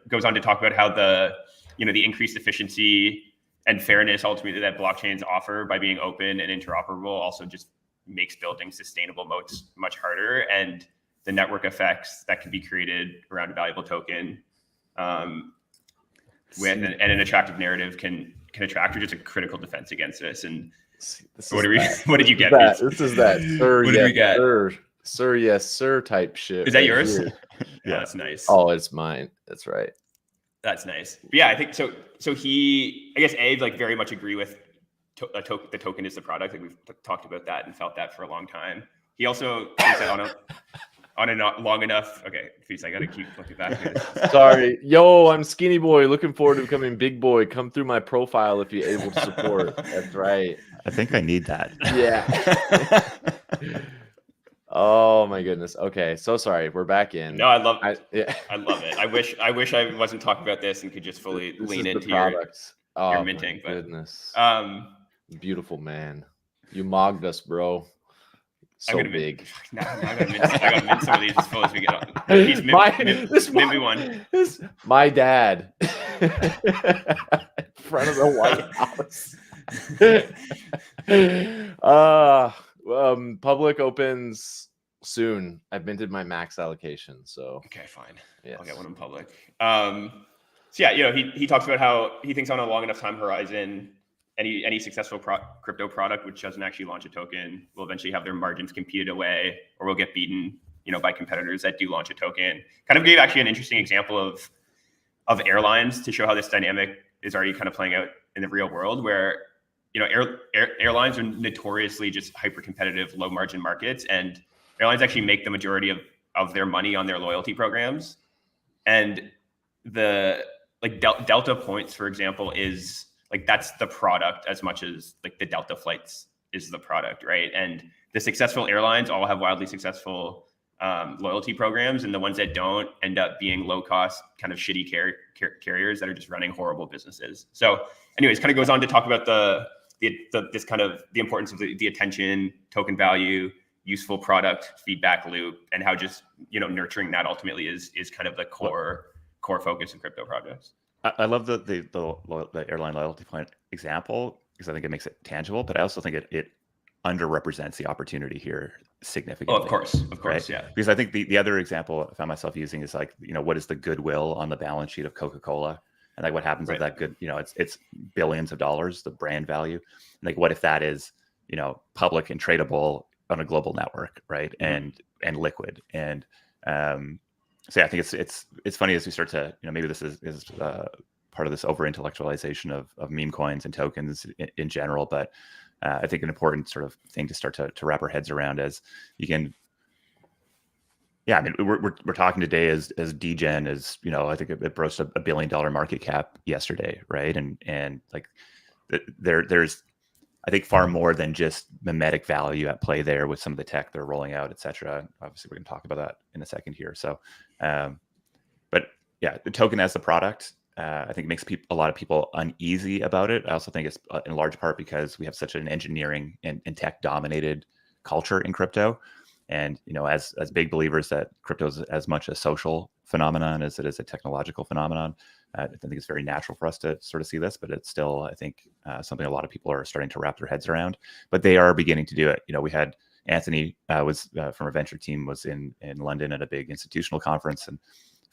Speaker 2: goes on to talk about how the increased efficiency and fairness ultimately that blockchains offer by being open and interoperable also just makes building sustainable moats much harder, and the network effects that can be created around a valuable token with an attractive narrative can attract, or just a critical defense against this. And what did you get?
Speaker 1: This is that sir,
Speaker 2: what did we get?
Speaker 1: Sir, yes, sir type shit.
Speaker 2: Is that yours?
Speaker 1: Yeah,
Speaker 2: that's nice.
Speaker 1: Oh, it's mine. That's right.
Speaker 2: That's nice. But yeah, I think so. So I guess like very much agree with the token is the product. Like we've talked about that and felt that for a long time. He also thinks that on a not long enough. Okay, please, I gotta keep looking back.
Speaker 1: Sorry, yo, I'm skinny boy. Looking forward to becoming big boy. Come through my profile if you're able to support. That's right.
Speaker 3: I think I need that.
Speaker 1: Yeah. Oh my goodness. Okay, so sorry. We're back in.
Speaker 2: No, I love it. I wish I wasn't talking about this and could just fully lean into your minting.
Speaker 1: But goodness.
Speaker 2: Beautiful
Speaker 1: man. You mogged us, bro. So big.
Speaker 2: I gotta mint some of these as full as we get on. Mint me one.
Speaker 1: My dad. In front of the White House. Public opens soon. I've minted my max allocation, so
Speaker 2: okay, fine.
Speaker 1: Yes.
Speaker 2: I'll get one in public. So yeah, he talks about how he thinks on a long enough time horizon, any successful crypto product which doesn't actually launch a token will eventually have their margins competed away, or will get beaten, by competitors that do launch a token. Kind of gave actually an interesting example of airlines to show how this dynamic is already kind of playing out in the real world, where airlines are notoriously just hyper competitive, low margin markets, and airlines actually make the majority of their money on their loyalty programs. And the Delta points, for example, is that's the product as much as the Delta flights is the product, right? And the successful airlines all have wildly successful loyalty programs, and the ones that don't end up being low cost, kind of shitty carriers that are just running horrible businesses. So anyways, kind of goes on to talk about this kind of the importance of the attention, token value, useful product feedback loop, and how just nurturing that ultimately is kind of the core focus of crypto projects.
Speaker 3: I love the airline loyalty point example because I think it makes it tangible, but I also think it underrepresents the opportunity here significantly.
Speaker 2: Oh, of course,
Speaker 3: right?
Speaker 2: yeah.
Speaker 3: Because I think the other example I found myself using is like, what is the goodwill on the balance sheet of Coca-Cola? And like what happens with that good, it's billions of dollars, the brand value. And like what if that is, public and tradable on a global network, right? And liquid. And so yeah, I think it's funny as we start to, maybe this is part of this over intellectualization of meme coins and tokens in general, but I think an important sort of thing to start to wrap our heads around as you can. Yeah, I mean, we're talking today as degen as I think it broached a $1 billion market cap yesterday, right? And like there's I think far more than just mimetic value at play there with some of the tech they're rolling out, et cetera. Obviously, we're going to talk about that in a second here. So, but yeah, the token as the product, I think makes a lot of people uneasy about it. I also think it's in large part because we have such an engineering and tech dominated culture in crypto. And, as big believers that crypto is as much a social phenomenon as it is a technological phenomenon, I think it's very natural for us to sort of see this, but it's still, I think, something a lot of people are starting to wrap their heads around. But they are beginning to do it. We had Anthony was from our venture team was in London at a big institutional conference, and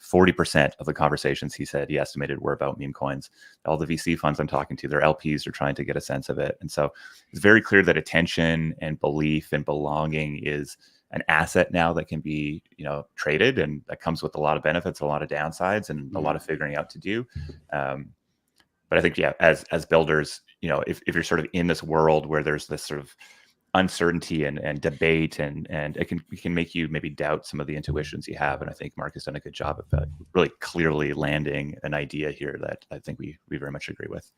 Speaker 3: 40% of the conversations he said he estimated were about meme coins. All the VC funds I'm talking to, their LPs are trying to get a sense of it. And so it's very clear that attention and belief and belonging is an asset now that can be, traded, and that comes with a lot of benefits, a lot of downsides, and a lot of figuring out to do. But I think, yeah, as builders, if you're sort of in this world where there's this sort of uncertainty and debate, and it can make you maybe doubt some of the intuitions you have. And I think Mark has done a good job of really clearly landing an idea here that I think we very much agree with.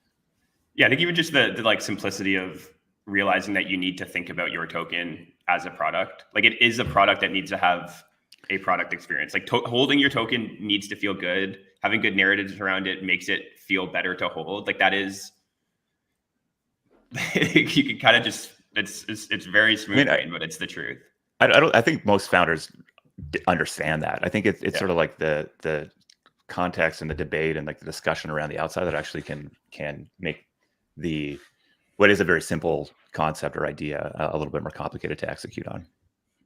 Speaker 2: Yeah, I think even just the like simplicity of realizing that you need to think about your token as a product. Like it is a product that needs to have a product experience. Like holding your token needs to feel good. Having good narratives around it makes it feel better to hold. Like that is, you can kind of just, it's very smooth, but it's the truth.
Speaker 3: I think most founders understand that. I think it's sort of like the context and the debate and like the discussion around the outside that actually can make what is a very simple concept or idea a little bit more complicated to execute on.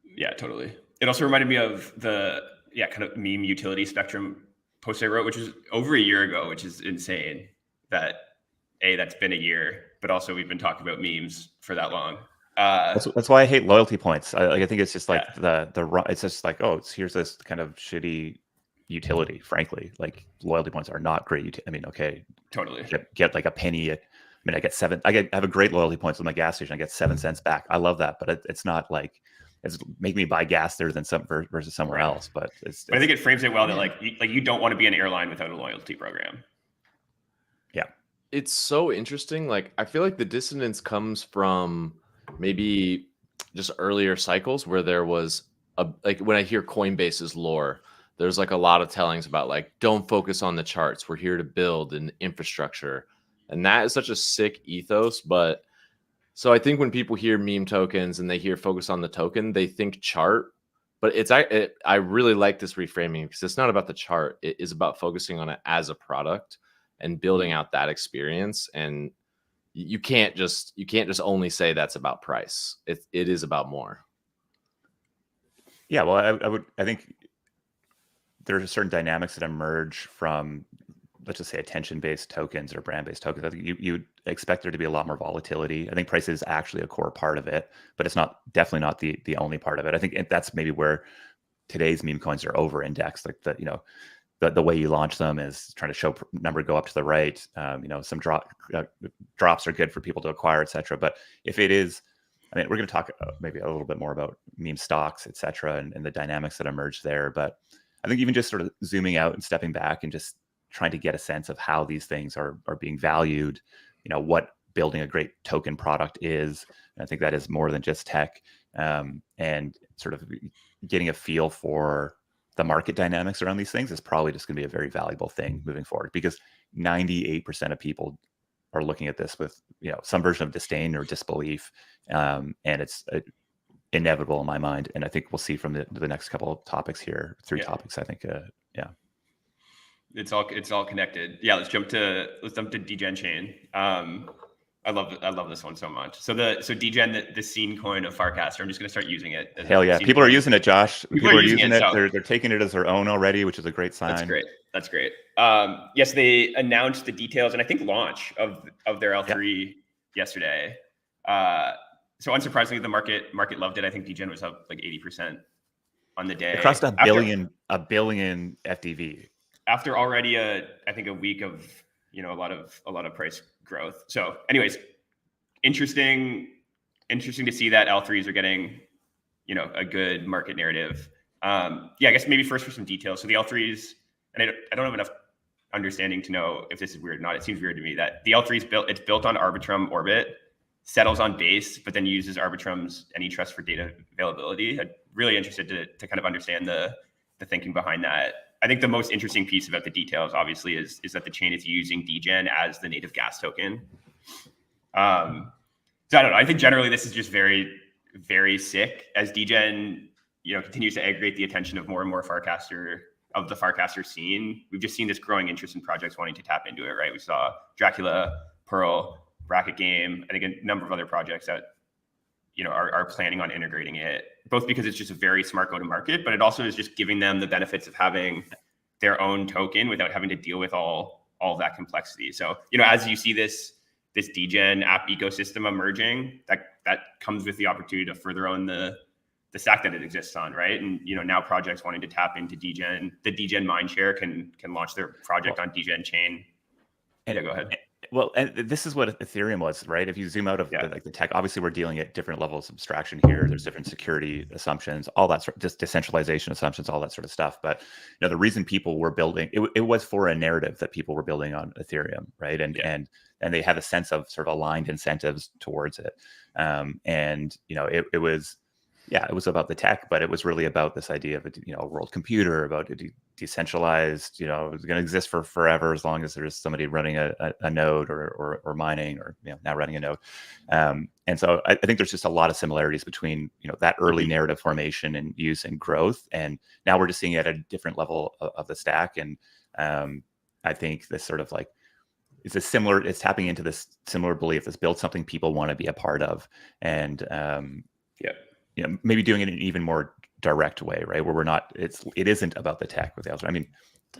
Speaker 2: Yeah, totally. It also reminded me of the kind of meme utility spectrum post I wrote, which was over a year ago, which is insane that that's been a year, but also we've been talking about memes for that long.
Speaker 3: That's why I hate loyalty points. I think it's just like it's just like, here's this kind of shitty utility. Frankly, like loyalty points are not great. I mean, okay,
Speaker 2: totally.
Speaker 3: Get like a penny. I mean, I have a great loyalty points with my gas station. I get 7 cents back. I love that, but it's not like it's making me buy gas there than versus somewhere else. But I think
Speaker 2: it frames it well that like you don't want to be an airline without a loyalty program.
Speaker 3: Yeah,
Speaker 1: it's so interesting. Like I feel like the dissonance comes from maybe just earlier cycles where there was like when I hear Coinbase's lore, there's like a lot of tellings about like, don't focus on the charts. We're here to build an infrastructure. And that is such a sick ethos. But so I think when people hear meme tokens and they hear focus on the token, they think chart. But I really like this reframing because it's not about the chart. It is about focusing on it as a product and building out that experience. And you can't just only say that's about price. It is about more.
Speaker 3: Yeah, well, I think there's certain dynamics that emerge from, let's just say, attention-based tokens or brand-based tokens. I think you expect there to be a lot more volatility. I think price is actually a core part of it, but it's definitely not the only part of it. I think that's maybe where today's meme coins are over-indexed. Like the way you launch them is trying to show number go up to the right. Some drops are good for people to acquire, et cetera. But if it is, I mean, we're going to talk maybe a little bit more about meme stocks, et cetera, and the dynamics that emerge there. But I think even just sort of zooming out and stepping back and just trying to get a sense of how these things are being valued, what building a great token product is. And I think that is more than just tech, and sort of getting a feel for the market dynamics around these things is probably just going to be a very valuable thing moving forward, because 98% of people are looking at this with some version of disdain or disbelief, and it's inevitable in my mind. And I think we'll see from the next couple of topics here, 3 topics. I think,
Speaker 2: It's all connected. Yeah, let's jump to Degen chain. I love this one so much. So Degen, the scene coin of Farcaster. I'm just gonna start using it.
Speaker 3: Hell yeah, people are using it, Josh. People are using it.
Speaker 2: So
Speaker 3: they're taking it as their own already, which is a great sign.
Speaker 2: That's great. Yes, they announced the details and I think launch of their L3 yesterday. So unsurprisingly, the market loved it. I think Degen was up like 80% on the day.
Speaker 3: It crossed a billion FDV
Speaker 2: after already I think a week of a lot of price growth. So anyways, interesting to see that L3s are getting a good market narrative. I guess maybe first for some details. So the L3s, and I don't have enough understanding to know if this is weird or not. It seems weird to me that the L3 it's built on Arbitrum Orbit, settles on Base, but then uses Arbitrum's AnyTrust for data availability. I'm really interested to kind of understand the thinking behind that. I think the most interesting piece about the details, obviously, is that the chain is using Degen as the native gas token. So I don't know. I think generally this is just very, very sick as Degen, continues to aggregate the attention of more and more the Farcaster scene. We've just seen this growing interest in projects wanting to tap into it, right? We saw Dracula, Pearl, Bracket Game, I think a number of other projects that are planning on integrating it, both because it's just a very smart go-to-market, but it also is just giving them the benefits of having their own token without having to deal with all of that complexity. So, as you see this Degen app ecosystem emerging, that comes with the opportunity to further own the stack that it exists on, right? And now projects wanting to tap into Degen, the Degen mindshare can launch their project on Degen chain. And go ahead.
Speaker 3: Well, and this is what Ethereum was, right? If you zoom out of the tech, obviously we're dealing at different levels of abstraction here. There's different security assumptions, all that sort, just decentralization assumptions, all that sort of stuff. But the reason people were building it was for a narrative that people were building on Ethereum, right? And they had a sense of sort of aligned incentives towards it. It was about the tech, but it was really about this idea of a world computer, about a decentralized, it's going to exist for forever as long as there's somebody running a node or mining or now running a node. And so I think there's just a lot of similarities between that early narrative formation and use and growth, and now we're just seeing it at a different level of the stack. And I think this sort of like it's tapping into this similar belief. Let's build something people want to be a part of, and maybe doing it in an even more direct way, right? Where it isn't about the tech with the L3. I mean,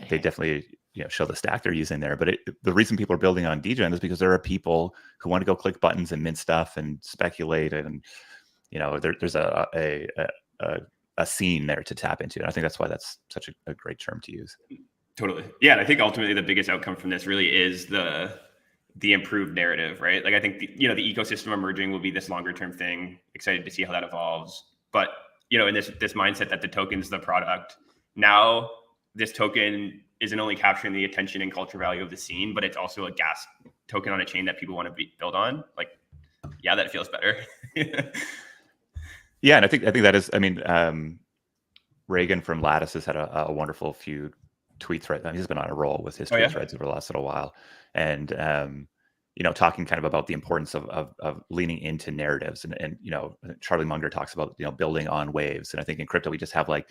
Speaker 3: they definitely show the stack they're using there, but the reason people are building on Degen is because there are people who want to go click buttons and mint stuff and speculate, and there's a scene there to tap into. And I think that's why that's such a great term to use.
Speaker 2: Totally. Yeah, and I think ultimately the biggest outcome from this really is the improved narrative, right? Like I think the ecosystem emerging will be this longer term thing. Excited to see how that evolves. But in this mindset that the token's the product, now this token isn't only capturing the attention and culture value of the scene, but it's also a gas token on a chain that people want to build on. Like, that feels better.
Speaker 3: Yeah, and I think that is. I mean, Reagan from Lattice has had a wonderful few tweet threads. I mean, he's been on a roll with his tweet threads over the last little while, and talking kind of about the importance of leaning into narratives, and Charlie Munger talks about building on waves, and I think in crypto we just have like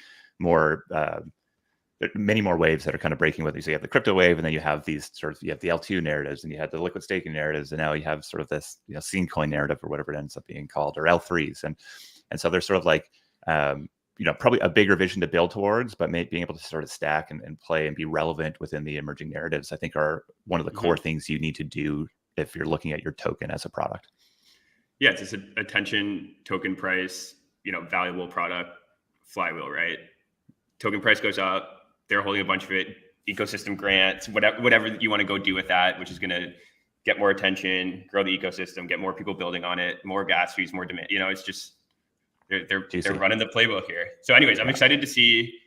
Speaker 3: many more waves that are kind of breaking with you. So you have the crypto wave, and then you have these you have the L2 narratives, and you have the liquid staking narratives, and now you have sort of this scene coin narrative or whatever it ends up being called, or L3s, and so there's sort of like probably a bigger vision to build towards, but being able to sort of stack and play and be relevant within the emerging narratives, I think are one of the core things you need to do if you're looking at your token as a product.
Speaker 2: Yeah, it's just attention, token price, valuable product, flywheel, right? Token price goes up, they're holding a bunch of it, ecosystem grants, whatever you want to go do with that, which is going to get more attention, grow the ecosystem, get more people building on it, more gas fees, more demand. It's just they're running the playbook here. So anyways, I'm excited to see.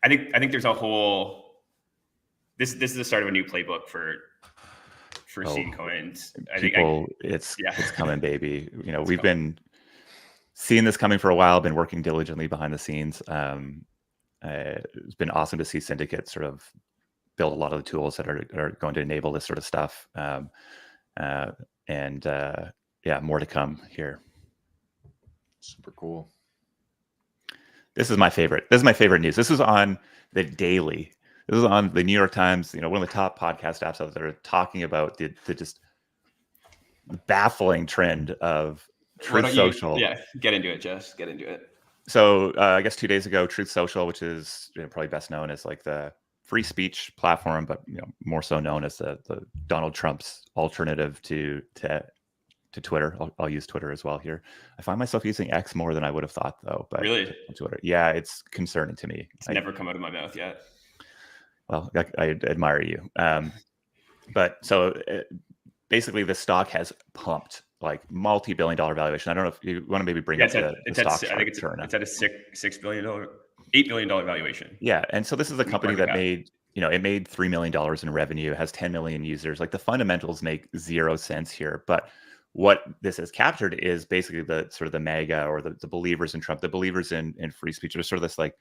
Speaker 2: I think there's a whole this is the start of a new playbook for scene coins.
Speaker 3: It's coming, baby. We've been seeing this coming for a while, been working diligently behind the scenes. It's been awesome to see Syndicate sort of build a lot of the tools that are going to enable this sort of stuff. More to come here.
Speaker 1: Super cool.
Speaker 3: This is my favorite. This is my favorite news. This is on the daily This was on the New York Times, one of the top podcast apps out there, talking about the just baffling trend of Truth Social.
Speaker 2: Get into it, Jess. Get into it.
Speaker 3: So I guess 2 days ago, Truth Social, which is probably best known as like the free speech platform, but more so known as the Donald Trump's alternative to Twitter. I'll use Twitter as well here. I find myself using X more than I would have thought, though. But
Speaker 2: really,
Speaker 3: Twitter, yeah, it's concerning to me.
Speaker 2: It's never come out of my mouth yet.
Speaker 3: Well, I admire you. But so basically, the stock has pumped like multi-billion-dollar valuation. I don't know if you want to maybe bring up the stock. I think it's
Speaker 2: at a $8 billion valuation.
Speaker 3: Yeah, and so this is a company that made it made $3 million in revenue, has 10 million users. Like the fundamentals make zero sense here, but what this has captured is basically the sort of the MAGA or the believers in Trump, the believers in free speech. There's sort of this like,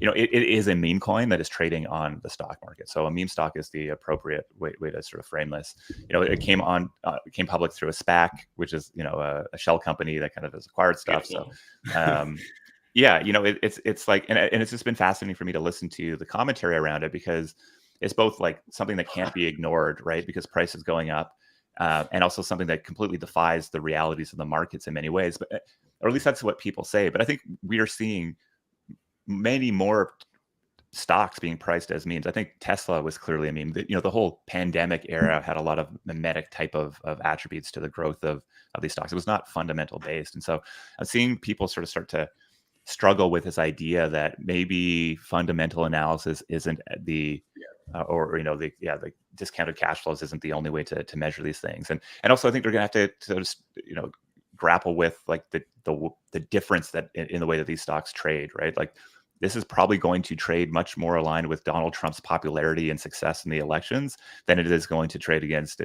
Speaker 3: it is a meme coin that is trading on the stock market. So a meme stock is the appropriate way to sort of frame this. It came public through a SPAC, which is a shell company that kind of has acquired stuff. Beautiful. So yeah, it's like, and it's just been fascinating for me to listen to the commentary around it, because it's both like something that can't be ignored, right? Because price is going up. And also something that completely defies the realities of the markets in many ways, or at least that's what people say. But I think we are seeing many more stocks being priced as memes. I think Tesla was clearly a meme. The whole pandemic era had a lot of mimetic type of attributes to the growth of these stocks. It was not fundamental based. And so I'm seeing people sort of start to struggle with this idea that maybe fundamental analysis isn't the the discounted cash flows isn't the only way to measure these things. And also I think they're going to have to just grapple with like the difference that in the way that these stocks trade, right? Like this is probably going to trade much more aligned with Donald Trump's popularity and success in the elections than it is going to trade against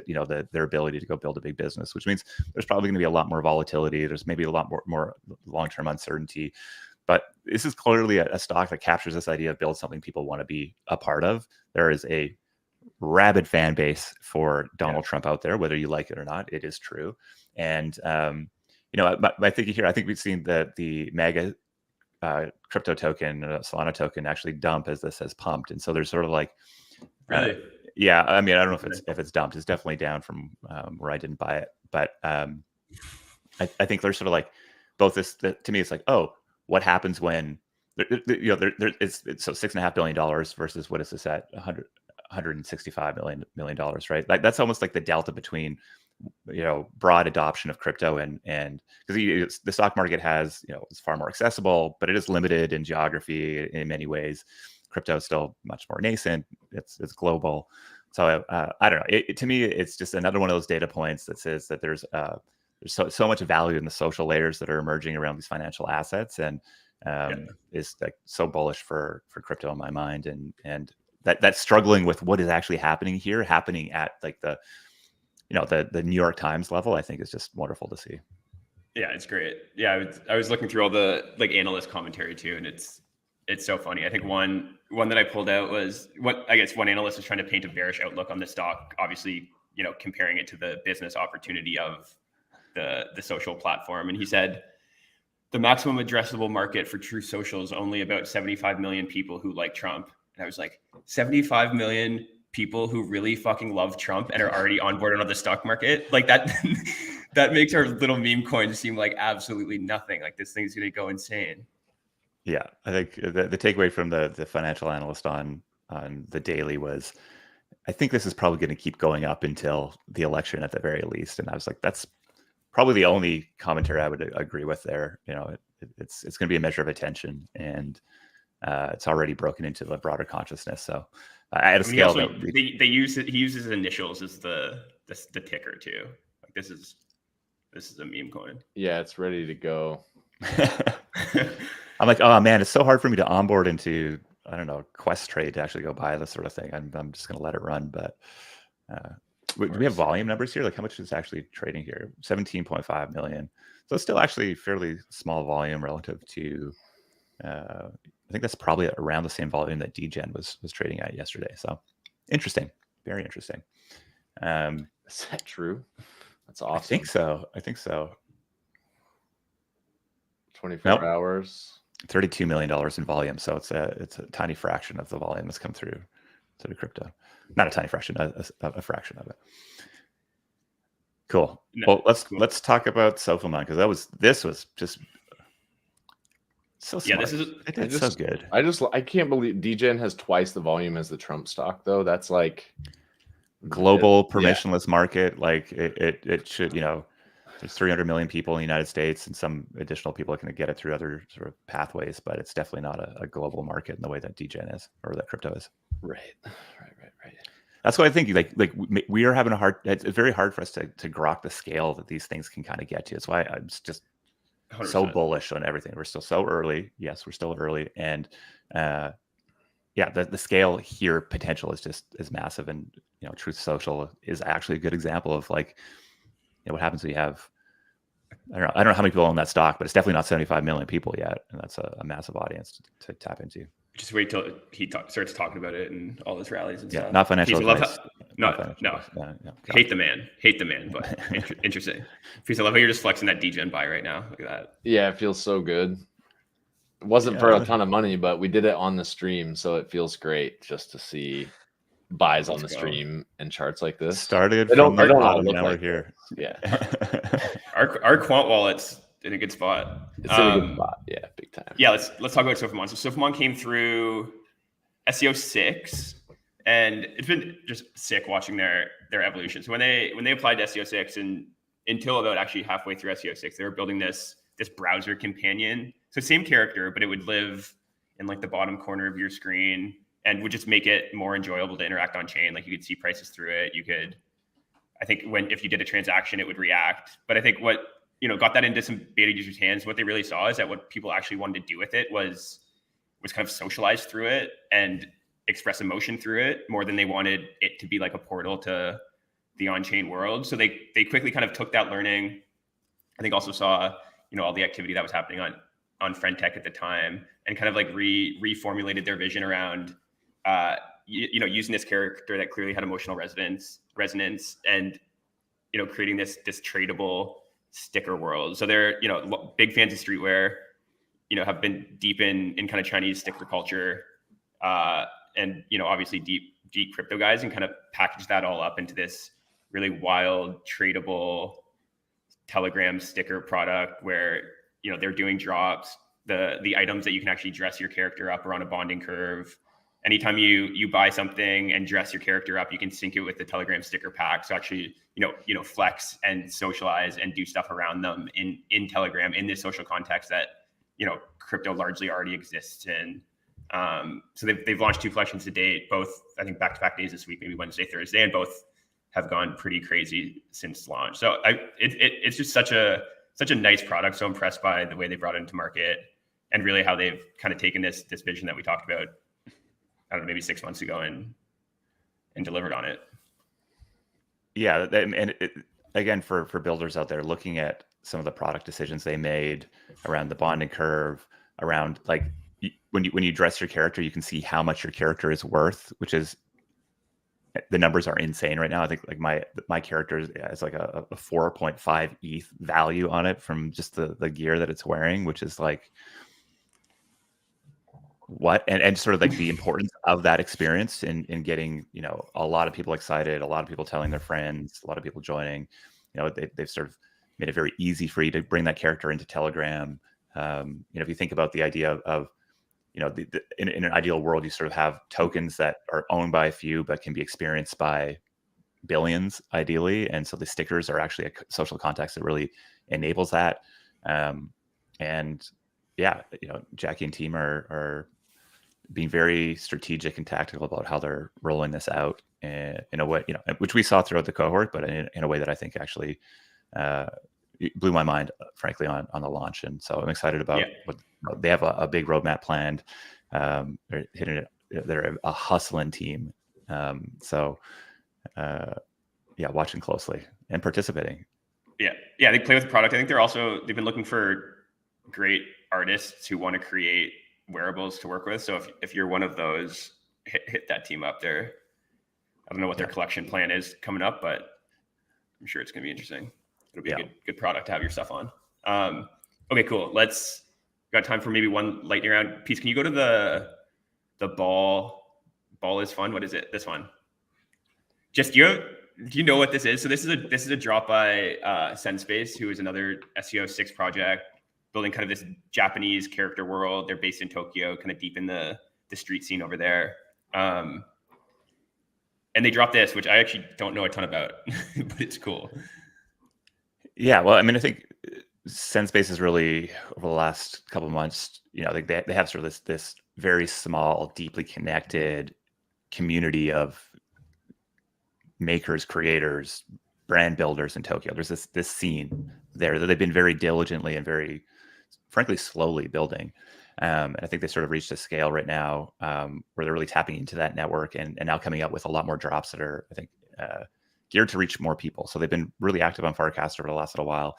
Speaker 3: their ability to go build a big business, which means there's probably going to be a lot more volatility. There's maybe a lot more long-term uncertainty. But this is clearly a stock that captures this idea of build something people want to be a part of. There is a rabid fan base for Donald Trump out there, whether you like it or not. It is true. And, I think we've seen the MAGA crypto token, Solana token actually dump as this has pumped. And so there's sort of like,
Speaker 2: really?
Speaker 3: Yeah, I mean, I don't know if it's dumped. It's definitely down from where I didn't buy it. But I think there's sort of like both to me, it's like, oh, what happens when it's so $6.5 billion versus what is this at $165 million, right? Like that's almost like the delta between broad adoption of crypto and because the stock market has it's far more accessible, but it is limited in geography in many ways. Crypto is still much more nascent. It's global. So I don't know. To me, it's just another one of those data points that says that there's so much value in the social layers that are emerging around these financial assets, and is like so bullish for crypto in my mind, and that's struggling with what is actually happening at like the New York Times level. I think is just wonderful to see.
Speaker 2: Yeah, it's great. Yeah, I was looking through all the like analyst commentary too, and it's so funny. I think one that I pulled out was one analyst is trying to paint a bearish outlook on the stock, obviously comparing it to the business opportunity of the social platform. And he said, the maximum addressable market for Truth Social is only about 75 million people who like Trump. And I was like, 75 million people who really fucking love Trump and are already on board on the stock market? Like that, that makes our little meme coin seem like absolutely nothing. Like this thing's going to go insane.
Speaker 3: Yeah. I think the takeaway from the financial analyst on the daily was, I think this is probably going to keep going up until the election at the very least. And I was like, that's probably the only commentary I would agree with there. It's going to be a measure of attention, and it's already broken into the broader consciousness. So at a scale,
Speaker 2: he uses his initials as the ticker too. Like this is a meme coin.
Speaker 1: Yeah, it's ready to go.
Speaker 3: I'm like, oh man, it's so hard for me to onboard into Quest Trade to actually go buy this sort of thing. I'm just going to let it run. But do we have volume numbers here? Like how much is actually trading here? 17.5 million. So it's still actually fairly small volume relative to, I think that's probably around the same volume that DGen was trading at yesterday. So interesting, very interesting.
Speaker 1: Is that true? That's awesome.
Speaker 3: I think so.
Speaker 1: 24 hours.
Speaker 3: $32 million in volume. So it's a tiny fraction of the volume that's come through to the crypto. Not a tiny fraction, a fraction of it. Cool.
Speaker 2: No,
Speaker 3: Well,
Speaker 2: cool.
Speaker 3: let's talk about SofaMon, because this was just so smart.
Speaker 2: Yeah, this is
Speaker 3: it did so good.
Speaker 1: I can't believe DGen has twice the volume as the Trump stock, though. That's like
Speaker 3: global permissionless market. Like it should, there's 300 million people in the United States, and some additional people are going to get it through other sort of pathways, but it's definitely not a global market in the way that DGen is, or that crypto is.
Speaker 1: Right.
Speaker 3: That's why I think like we are having it's very hard for us to grok the scale that these things can kind of get to. That's why I'm just
Speaker 2: 100%.
Speaker 3: so bullish on everything. We're still so early. Yes, we're still early, and the scale here potential is massive. And Truth Social is actually a good example of like what happens when you have, I don't know how many people own that stock, but it's definitely not 75 million people yet, and that's a massive audience to tap into.
Speaker 2: Just wait till he starts talking about it and all his rallies and stuff.
Speaker 3: Not financial advice.
Speaker 2: No. Hate the man, but interesting. Because I love how you're just flexing that DGen buy right now. Look at that.
Speaker 1: Yeah, it feels so good. It wasn't for a ton of money, but we did it on the stream, so it feels great just to see buys on the stream and charts like this.
Speaker 3: Started from the bottom, now we're here.
Speaker 1: Yeah.
Speaker 2: Our quant wallet's in a good spot.
Speaker 1: It's in a good spot. Yeah, big time.
Speaker 2: Yeah, let's talk about SofaMon. So SofaMon came through SEO 6, and it's been just sick watching their evolution. So when they applied to SEO 6, and until about actually halfway through SEO 6, they were building this browser companion. So same character, but it would live in like the bottom corner of your screen and would just make it more enjoyable to interact on chain. Like you could see prices through it. You could, I think if you did a transaction, it would react. But I think what got that into some beta users' hands, what they really saw is that what people actually wanted to do with it was kind of socialize through it and express emotion through it more than they wanted it to be like a portal to the on-chain world. So they quickly kind of took that learning. I think also saw, all the activity that was happening on FriendTech at the time, and kind of like reformulated their vision around, using this character that clearly had emotional resonance and, creating this tradable sticker world. So they're, big fans of streetwear, have been deep in kind of Chinese sticker culture, and, obviously deep crypto guys, and kind of package that all up into this really wild tradable Telegram sticker product where, they're doing drops, the items that you can actually dress your character up are on a bonding curve. Anytime you buy something and dress your character up, you can sync it with the Telegram sticker pack. So actually, flex and socialize and do stuff around them in Telegram in this social context that, crypto largely already exists in. So they've launched 2 collections to date, both I think back-to-back days this week, maybe Wednesday, Thursday, and both have gone pretty crazy since launch. So it's just such a nice product. So impressed by the way they brought it into market and really how they've kind of taken this vision that we talked about, I don't know, maybe 6 months ago and delivered on it.
Speaker 3: Yeah. And again, for builders out there looking at some of the product decisions they made around the bonding curve, around like when you dress your character, you can see how much your character is worth, which is, the numbers are insane right now. I think like my character is like a 4.5 ETH value on it from just the gear that it's wearing, which is like what, and sort of like the importance of that experience in getting, a lot of people excited, a lot of people telling their friends, a lot of people joining, they've sort of made it very easy for you to bring that character into Telegram. If you think about the idea of in an ideal world, you sort of have tokens that are owned by a few, but can be experienced by billions, ideally. And so the stickers are actually a social context that really enables that. And yeah, Jackie and team are being very strategic and tactical about how they're rolling this out in a way, which we saw throughout the cohort, but in a way that I think actually blew my mind, frankly, on the launch. And so I'm excited about what they have a big roadmap planned. They're hitting it. They're a hustling team. Watching closely and participating.
Speaker 2: Yeah. They play with the product. I think they've been looking for great artists who want to create wearables to work with. So if you're one of those, hit that team up there. I don't know what their collection plan is coming up, but I'm sure it's going to be interesting. It'll be a good product to have your stuff on. Okay, cool. Got time for maybe one lightning round. Pete, can you go to the ball Ball is fun. What is it? This one. Just do you know what this is? So this is a drop by SendSpace, who is another SEO 6 project, building kind of this Japanese character world. They're based in Tokyo, kind of deep in the street scene over there. And they dropped this, which I actually don't know a ton about, but it's cool.
Speaker 3: Yeah, well, I mean, I think SendSpace is really, over the last couple of months, they have sort of this very small, deeply connected community of makers, creators, brand builders in Tokyo. There's this scene there that they've been very diligently and very, frankly, slowly building. And I think they sort of reached a scale right now where they're really tapping into that network and now coming up with a lot more drops that are, I think, geared to reach more people. So they've been really active on Farcast over the last little while.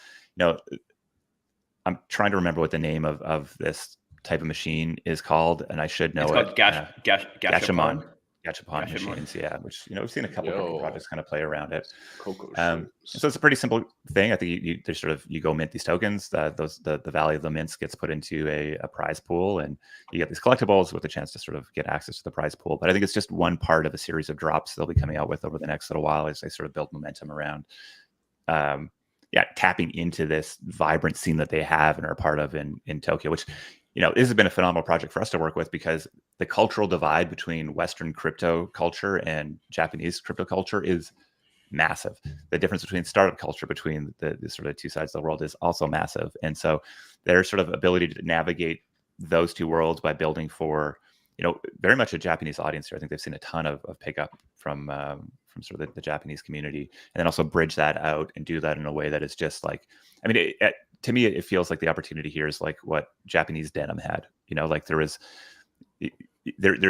Speaker 3: I'm trying to remember what the name of this type of machine is called, and I should know
Speaker 2: it's called
Speaker 3: Gachapon machines, yeah, which we've seen a couple of projects kind of play around it.
Speaker 1: Cocoa
Speaker 3: so it's a pretty simple thing. I think you go mint these tokens. The value of the mints gets put into a prize pool, and you get these collectibles with a chance to sort of get access to the prize pool. But I think it's just one part of a series of drops they'll be coming out with over the next little while as they sort of build momentum around tapping into this vibrant scene that they have and are a part of in Tokyo, which this has been a phenomenal project for us to work with, because the cultural divide between Western crypto culture and Japanese crypto culture is massive. The difference between startup culture between the sort of two sides of the world is also massive. And so their sort of ability to navigate those two worlds by building for, very much a Japanese audience here. I think they've seen a ton of pickup from sort of the Japanese community, and then also bridge that out and do that in a way that is just like, I mean, to me, it feels like the opportunity here is like what Japanese denim had. Like there's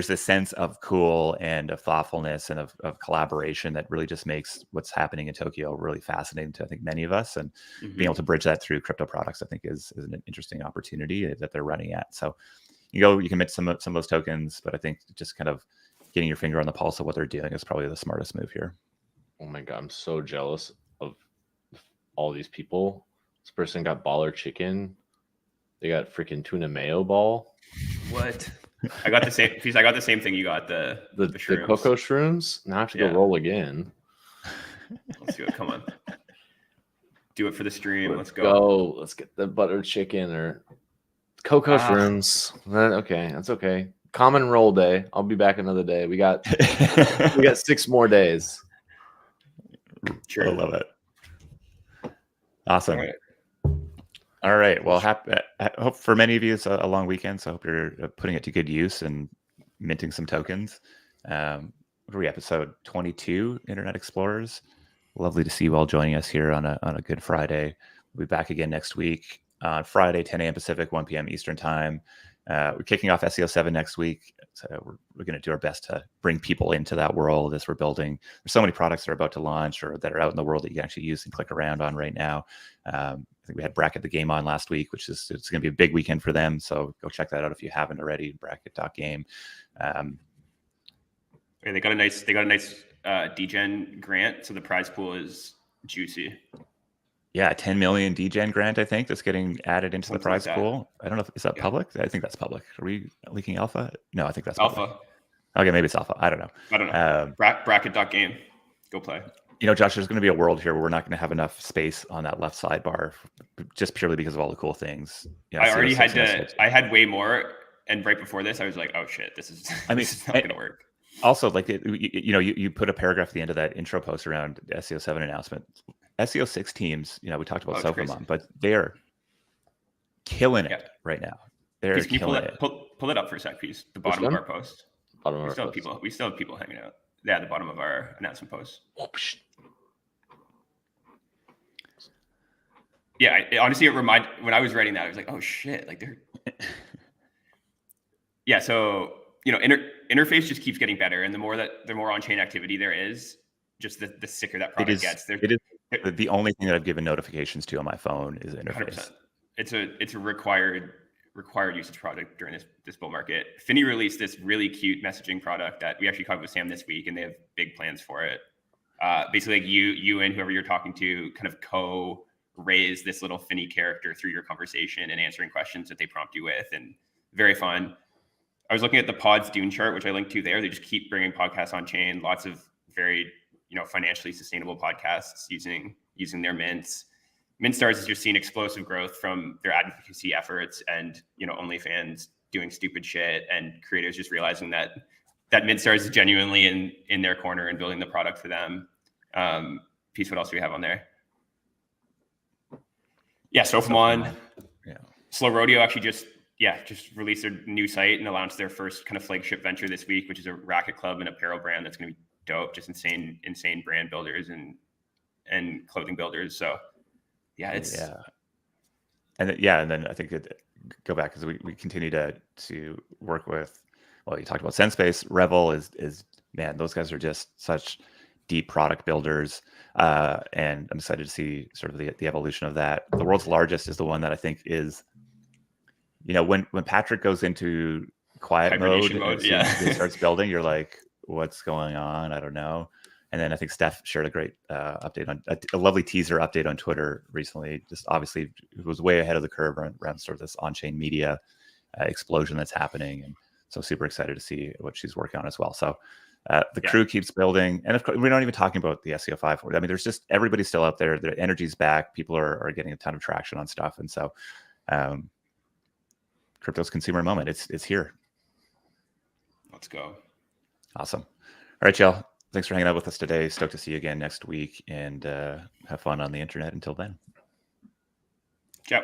Speaker 3: this sense of cool and of thoughtfulness and of collaboration that really just makes what's happening in Tokyo really fascinating to, I think, many of us. And being able to bridge that through crypto products, I think, is an interesting opportunity that they're running at. So you can mint some of those tokens, but I think just kind of getting your finger on the pulse of what they're doing is probably the smartest move here.
Speaker 1: Oh my God, I'm so jealous of all these people. This person got baller chicken. They got freaking tuna mayo ball.
Speaker 2: What? I got the same piece. I got the same thing you got, the
Speaker 1: cocoa shrooms. Now I have to go roll again.
Speaker 2: Let's do it. Come on. Do it for the stream. Let's go.
Speaker 1: Let's get the butter chicken or cocoa shrooms. Okay, that's okay. Common roll day. I'll be back another day. We got 6 more days.
Speaker 2: Sure.
Speaker 3: I love it. Awesome. All right. Well, I hope for many of you it's a long weekend, so I hope you're putting it to good use and minting some tokens. What are we, episode 22, Internet Explorers? Lovely to see you all joining us here on a good Friday. We'll be back again next week on Friday, 10 a.m. Pacific, 1 p.m. Eastern time. We're kicking off SEO 7 next week. So we're going to do our best to bring people into that world as we're building. There's so many products that are about to launch or that are out in the world that you can actually use and click around on right now. I think we had Bracket the Game on last week, it's going to be a big weekend for them. So go check that out if you haven't already. Bracket.game.
Speaker 2: And they got a nice DGen grant. So the prize pool is juicy.
Speaker 3: Yeah, 10 million DGen grant, I think, that's getting added into the prize pool. I don't know is that public? I think that's public. Are we leaking alpha? No, I think that's
Speaker 2: alpha.
Speaker 3: Public. Okay, maybe it's alpha. I don't know.
Speaker 2: Bracket.game. Go play.
Speaker 3: Josh, there's going to be a world here where we're not going to have enough space on that left sidebar, just purely because of all the cool things.
Speaker 2: I already I had way more, and right before this, I was like, oh shit, this is not going to work.
Speaker 3: Also, like you put a paragraph at the end of that intro post around SEO 7 announcement. SEO 6 teams, we talked about Sofamon, but they're killing it right now. They're killing it.
Speaker 2: Pull it up for a sec, please. The bottom of our post. We still have people hanging out. Yeah, the bottom of our announcement post. Yeah, honestly, it reminded when I was writing that, I was like, oh shit, like they're. Yeah, so interface just keeps getting better, and the more on-chain activity there is, just the sicker that product gets.
Speaker 3: It is the only thing that I've given notifications to on my phone is interface.
Speaker 2: 100%. It's a required usage product during this bull market. Finny released this really cute messaging product that we actually covered with Sam this week, and they have big plans for it. Basically, like you and whoever you're talking to kind of co-raise this little Finny character through your conversation and answering questions that they prompt you with, and very fun. I was looking at the Pods Dune chart, which I linked to there. They just keep bringing podcasts on chain. Lots of very, financially sustainable podcasts using their mints. Mintstars has just seen explosive growth from their advocacy efforts, and OnlyFans doing stupid shit, and creators just realizing that Mintstars is genuinely in their corner and building the product for them. Peace. What else do we have on there? Yeah, Sofamon.
Speaker 3: Yeah.
Speaker 2: Slow Rodeo actually just released their new site and announced their first kind of flagship venture this week, which is a racket club and apparel brand that's going to be dope. Just insane brand builders and clothing builders. So yeah,
Speaker 3: and then I think go back because we continue to work with. Well, you talked about SenseSpace. Revel is man, those guys are just such deep product builders, and I'm excited to see sort of the evolution of that. The world's largest is the one that I think is. When Patrick goes into quiet mode and starts building, you're like, what's going on? I don't know. And then I think Steph shared a great update on a lovely teaser update on Twitter recently. Just obviously it was way ahead of the curve around sort of this on-chain media explosion that's happening. And so super excited to see what she's working on as well. So the crew keeps building. And of course, we're not even talking about the SEO5. I mean, there's just everybody's still out there. The energy's back. People are getting a ton of traction on stuff. And so crypto's consumer moment. It's here.
Speaker 2: Let's go.
Speaker 3: Awesome. All right, y'all. Thanks for hanging out with us today. Stoked to see you again next week, and have fun on the internet until then.
Speaker 2: Ciao.